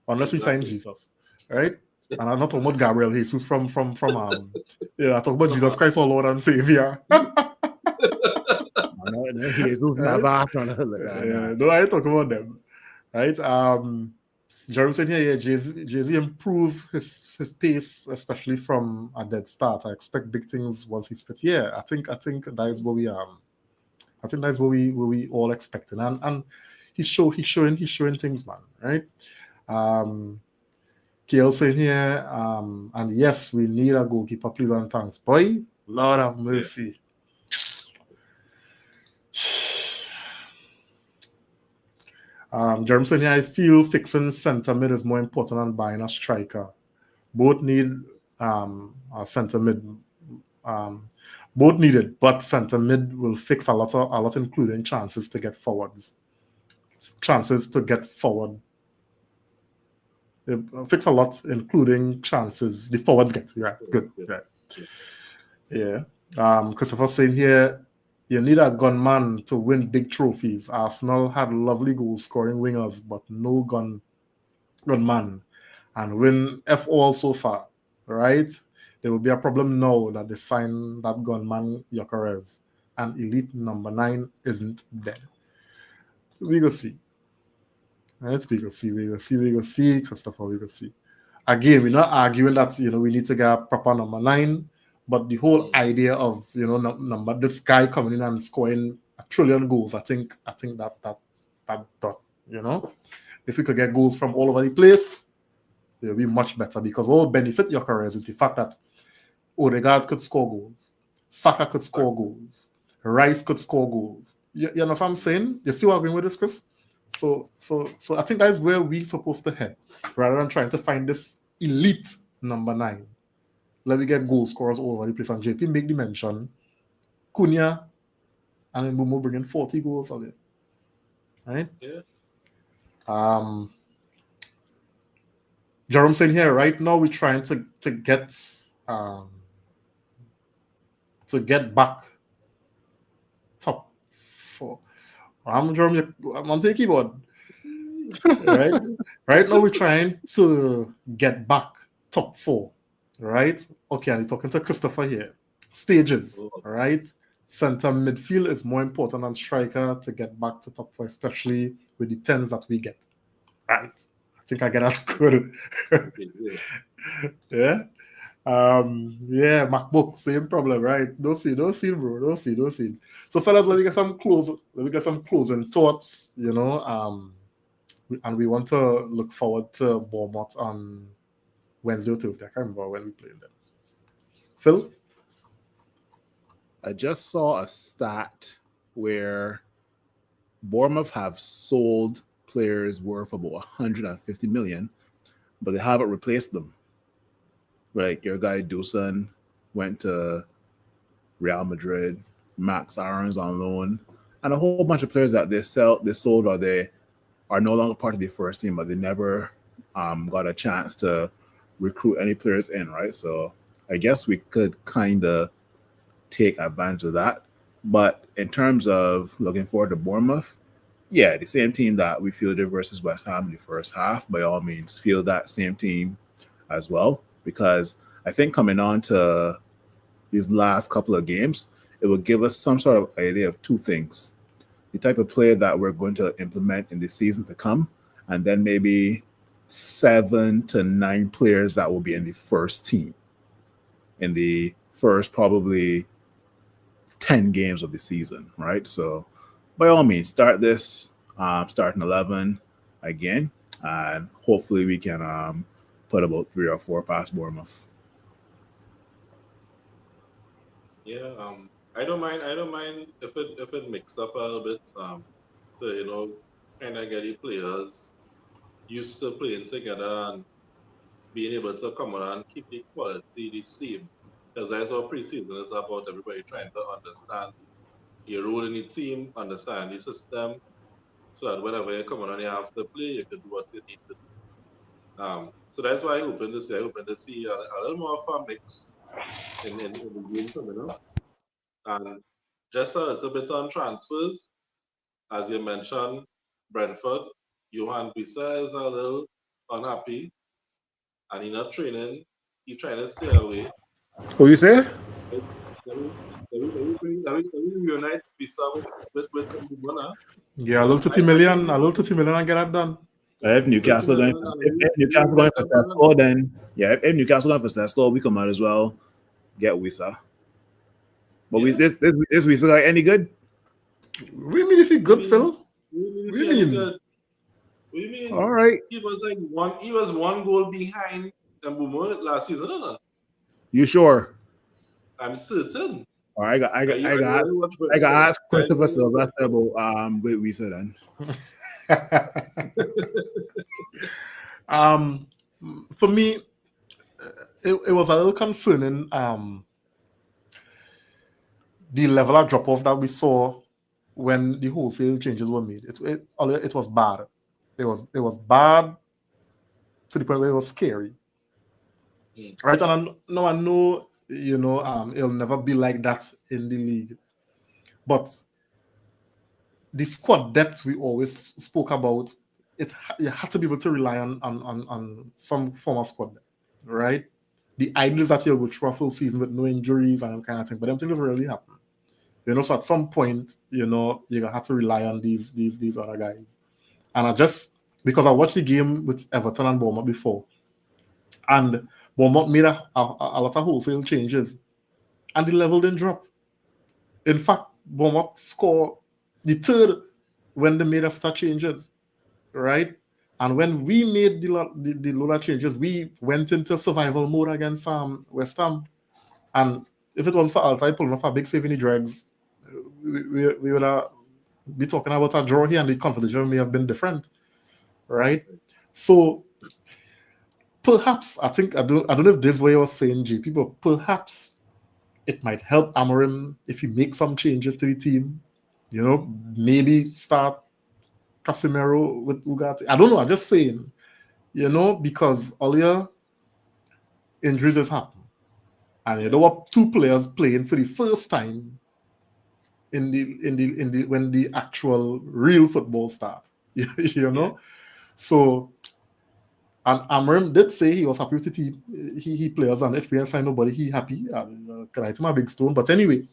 A: unless we sign Jesus, right? And I'm not talking about Gabriel Jesus from I talk about Jesus Christ, our Lord and Savior.
G: No,
A: I ain't talking about them, right? Jerome said here, Jay-Z improved his pace, especially from a dead start. I expect big things once he's fit. Yeah, I think that is what we I think that's what we all expecting, and he's showing things, man, right? KL saying here, and yes, we need a goalkeeper, please and thanks. Boy, Lord have mercy. Jeremy saying here, I feel fixing centre mid is more important than buying a striker. Both need a centre mid. Both needed, but centre mid will fix a lot, including chances to get forwards. Chances to get forward. Fix a lot, including chances the forwards get. Yeah, good. Yeah. Christopher saying here, You need a gunman to win big trophies. Arsenal had lovely goal scoring wingers, but no gunman. And win FO so far, right? There will be a problem now that they sign that gunman Gyökeres, and elite number 9 isn't there. We go see. Right? We go see, Christopher, we go see. Again, we're not arguing that we need to get a proper number 9, but the whole idea of number this guy coming in and scoring 1,000,000,000 goals, I think that if we could get goals from all over the place, it'll be much better, because what will benefit your careers is the fact that Odegaard could score goals, Saka could score goals, Rice could score goals. You know what I'm saying? You see what I'm going with this, Chris? So I think that is where we're supposed to head, rather than trying to find this elite number 9. Let me get goal scorers all over the place. And JP make the mention, Cunha and then Momo bringing 40 goals on it. Right?
F: Yeah.
A: Jerome saying here, right now we're trying to get back top 4. Jerome, I'm on the keyboard. Right now we're trying to get back top 4. Right? Okay, I'm talking to Christopher here. Stages, right? Center midfield is more important than striker to get back to top 4, especially with the 10s that we get. Right? I think I get that good. Yeah. Yeah, MacBook, same problem, right? Don't see, bro. Don't see. So, fellas, let me get some closing thoughts, and we want to look forward to Bournemouth on Wednesday or Tuesday. I can't remember when we played them. Phil?
G: I just saw a stat where Bournemouth have sold players worth about 150 million, but they haven't replaced them. Like your guy Dusan went to Real Madrid, Max Aaron's on loan, and a whole bunch of players that they sold, or they are no longer part of the first team, but they never got a chance to recruit any players in, right? So I guess we could kind of take advantage of that. But in terms of looking forward to Bournemouth, yeah, the same team that we fielded versus West Ham in the first half, by all means, field that same team as well. Because I think coming on to these last couple of games, it will give us some sort of idea of two things. The type of play that we're going to implement in the season to come, and then maybe 7 to 9 players that will be in the first team in the first probably 10 games of the season, right? So by all means, start this starting 11 again, and hopefully we can put about 3 or 4 past Bournemouth.
F: Yeah, I don't mind if it mix up a little bit, to kind of get the players used to playing together and being able to come around and keep the quality the same. Because that's what preseason is about, everybody trying to understand your role in the team, understand the system, so that whenever you come on and you have to play, you can do what you need to do. So that's why I open to see a little more of a mix in the game coming up. And just a little bit on transfers, as you mentioned, Brentford, Johan Bisa is a little unhappy, and he's not training. He's trying to stay away.
G: Who you say?
F: Let me reunite Bisa with Mbona.
A: Yeah, a little 30 million and get that done.
G: If Newcastle going for Sesko, then if Newcastle going for Sesko, we come out as well. Get Wisa. But this Wisa like any good?
A: We mean if he good, Phil?
F: What
A: do you mean?
F: What do you mean?
G: All right.
F: He was one goal behind Mbuma last season, no?
G: You sure?
F: I'm certain.
G: All right, I got ask Christopher Sylvester about with Wisa then.
A: For me, it was a little concerning. The level of drop off that we saw when the wholesale changes were made. It was bad. It was bad to the point where it was scary. Right, and I know it'll never be like that in the league. But the squad depth we always spoke about, you had to be able to rely on some form of squad depth, right? The idea is that you'll go through a full season with no injuries and that kind of thing, but them things really happen. So at some point, you're gonna have to rely on these other guys. And because I watched the game with Everton and Bournemouth before, and Bournemouth made a lot of wholesale changes, and the level didn't drop. In fact, Bournemouth scored the third when they made a set of changes, right? And when we made the Lola changes, we went into survival mode against West Ham. And if it wasn't for Altai pulling off a big save in the dregs, we would be talking about a draw here, and the conversation may have been different, right? So perhaps I don't know if this way I was saying, JP, but perhaps it might help Amorim if he makes some changes to the team. Maybe start Casemiro with Ugarte. I don't know. I'm just saying, because earlier injuries has happened, and you don't want two players playing for the first time in the when the actual real football starts. So. And Amorim did say he was happy with the team. He players, and if we sign nobody, he happy. Can I tell my big stone? But anyway,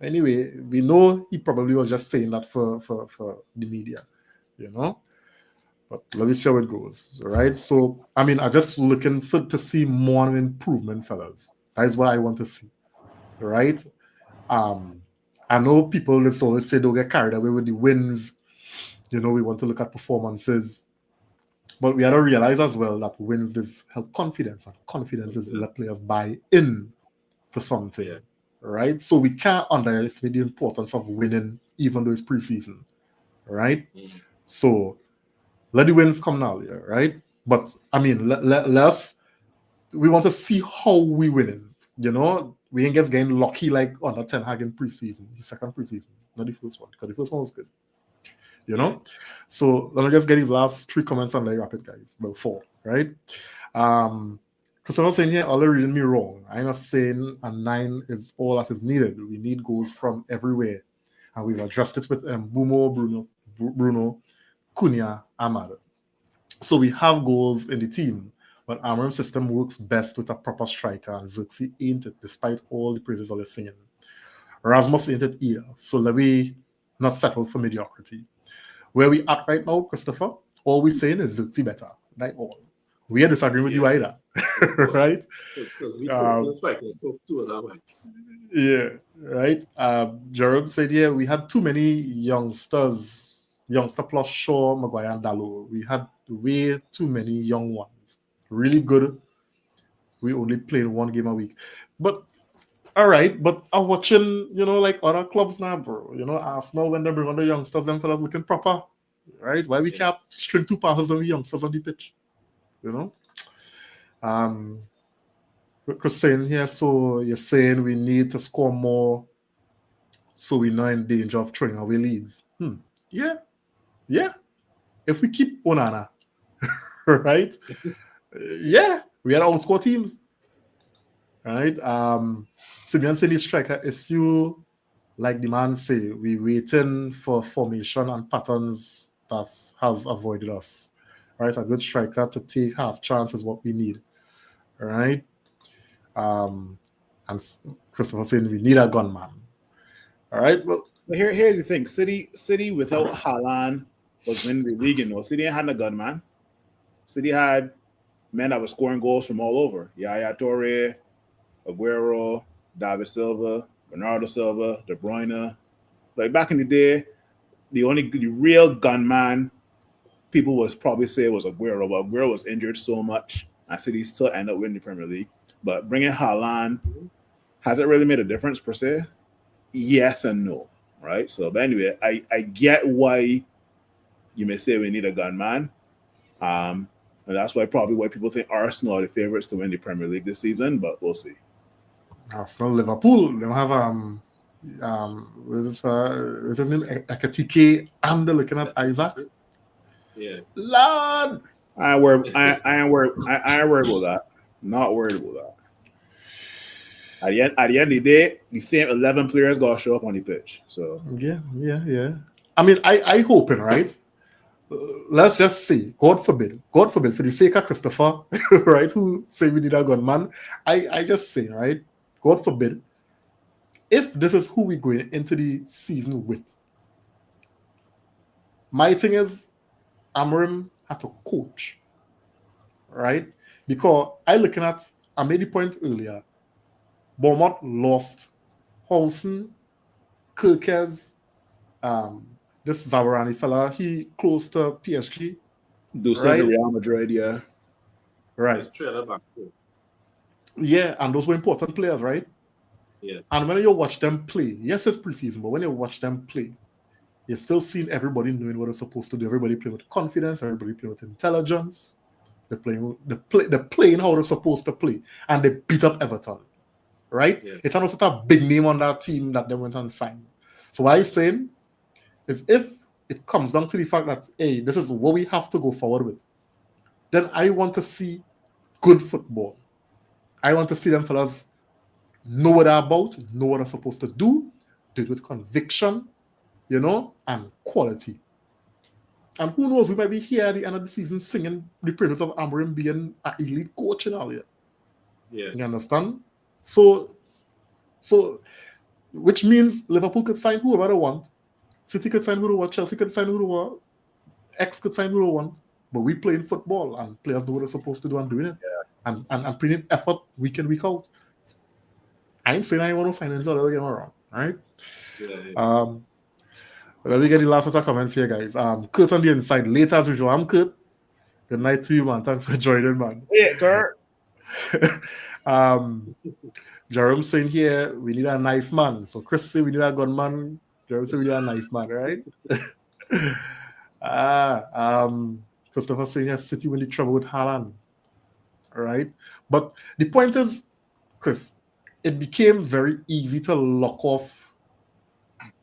A: we know he probably was just saying that for the media, But let me see how it goes, right? So I just looking to see more improvement, fellas. That is what I want to see, right? I know people that always say don't get carried away with the wins. We want to look at performances. But we had to realize as well that wins this help confidence, and confidence is let players buy in to something, right? So we can't underestimate the importance of winning, even though it's preseason, right? So let the wins come now, right? But let's we want to see how we winning. We ain't just getting lucky like under Ten Hag in preseason, the second preseason, not the first one, because the first one was good. So let me just get these last 3 comments on the rapid, guys. Well, 4, right? Because I'm not saying here, all reading me wrong. I'm not saying a 9 is all that is needed. We need goals from everywhere, and we've adjusted with Bumo, Bruno, Cunha, Amada. So we have goals in the team, but Amorim's system works best with a proper striker, and Xerxes ain't it, despite all the praises all they're singing. Rasmus ain't it either. So let me not settle for mediocrity. Where we at right now, Christopher, all we're saying is Xerxes better. Like all. We are disagreeing with you either. Right?
F: Because we took 2 of them ones.
A: Yeah, right. Jerome said, we had too many youngster plus Shaw, Maguire, and Dalot. We had way too many young ones. Really good. We only played 1 game a week. But all right, but I'm watching, like other clubs now, bro. Arsenal, when they bring on the youngsters, them fellas looking proper, right? Why we can't string 2 passes on the youngsters on the pitch, Because saying here, so you're saying we need to score more, so we're not in danger of throwing away leads. Yeah. If we keep Onana, right? Yeah, we had to outscore teams. Right? Simeon said the striker issue, like the man say, we waiting for formation and patterns that has avoided us. Right? A good striker to take half chance is what we need. Right? And Christopher saying we need a gunman. All right. Well,
G: here's the thing. City without Haaland was winning the league, City ain't had a gunman. City had men that were scoring goals from all over. Yaya Toure, Aguero, David Silva, Bernardo Silva, De Bruyne. Like back in the day, the real gunman people was probably say was Aguero, but Aguero was injured so much, and City still end up winning the Premier League. But bringing Haaland, has it really made a difference per se? Yes and no, right? So, but anyway, I get why you may say we need a gunman. And that's why people think Arsenal are the favourites to win the Premier League this season, but we'll see.
A: Arsenal, Liverpool, they have what is his name? Ekatike, and they're looking at Isaac.
F: Yeah.
A: Lord,
G: I ain't worried about that. Not worried about that. At the end of the day, the same 11 players got to show up on the pitch. So
A: Yeah. I mean, I hoping, right? Let's just say, God forbid, for the sake of Christopher, right, who say we need a gunman, I just say, right, God forbid, if this is who we're going into the season with, my thing is, Amorim had to coach, right? Because I made the point earlier, Bournemouth lost Housen, Kirkes, this Zawarani fella, he close to PSG,
G: do so to
A: right?
G: Real Madrid, yeah.
A: Right.
F: Let's trailer back too.
A: Yeah, and those were important players, right?
F: Yeah.
A: And when you watch them play, yes, it's preseason, but when you watch them play, you're still seeing everybody knowing what they're supposed to do. Everybody playing with confidence, everybody playing with intelligence. They're playing how they're supposed to play. And they beat up Everton. Right?
F: Yeah.
A: It's not a big name on that team that they went and signed. So what I'm saying is if it comes down to the fact that, hey, this is what we have to go forward with, then I want to see good football. I want to see them fellas know what they're about, know what they're supposed to do it with conviction, and quality. And who knows, we might be here at the end of the season singing the praises of Amorim being an elite coach in all year.
F: Yeah.
A: You understand? So, which means Liverpool could sign whoever they want, City could sign who they want, Chelsea could sign who they want, X could sign who they want, but we playing football and players know what they're supposed to do and doing it. Yeah. And putting in effort week in, week out. I ain't saying I want to sign in, so don't get me wrong, right?
F: Yeah.
A: Let me get the last set of comments here, guys. Kurt on the inside, later as usual. I'm Kurt. Good night to you, man. Thanks for joining, man.
G: Yeah, Kurt.
A: Jerome saying here, we need a knife man. So Chris say we need a gunman. Jerome say we need a knife man, right? Christopher saying here, City will need trouble with Haaland. Right? But the point is, Chris, it became very easy to lock off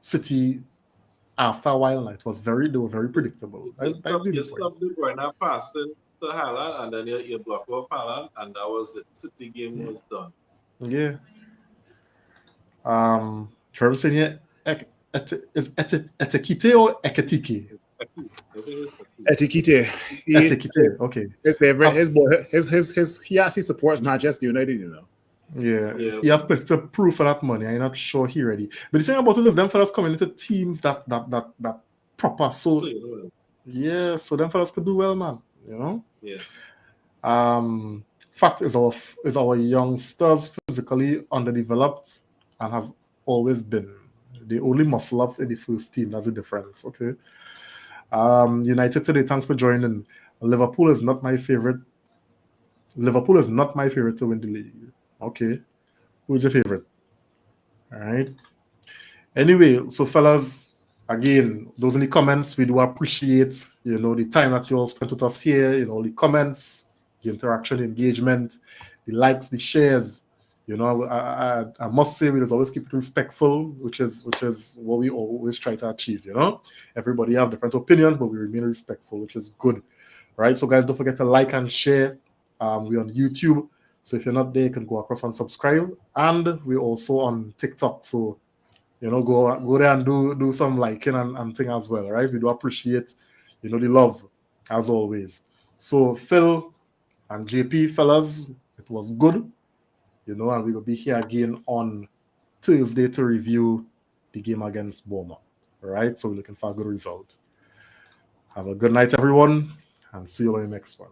A: City after a while. They were very predictable.
F: You stop the Bruyne passing to Haaland, and then you block off Haaland, and that was it. City game was done.
A: Yeah. Jerome saying here, is Etikite or Eketike?
G: Etikite.
A: Etikite, okay.
G: His favorite, his boy, he actually supports Manchester United,
A: Yeah. You have plenty to prove for that money. I'm not sure he ready. But the thing about it is them fellas coming into teams that proper. So yeah, so them fellas could do well, man.
F: Yeah.
A: Fact is our youngsters physically underdeveloped and has always been. They only muscle up in the first team. That's the difference. Okay. United today, thanks for joining. Liverpool is not my favorite to win the league. Okay. Who's your favorite? All right. Anyway, so fellas, again, those in the comments, we do appreciate, the time that you all spent with us here, the comments, the interaction, the engagement, the likes, the shares. I must say we just always keep it respectful, which is what we always try to achieve, Everybody have different opinions, but we remain respectful, which is good. Right? So guys, don't forget to like and share. We're on YouTube. So if you're not there, you can go across and subscribe. And we're also on TikTok. So, go there and do some liking and thing as well, right? We do appreciate, the love, as always. So Phil and JP, fellas, it was good. And we will be here again on Thursday to review the game against Bournemouth. All right? So we're looking for a good result. Have a good night, everyone, and see you on the next one.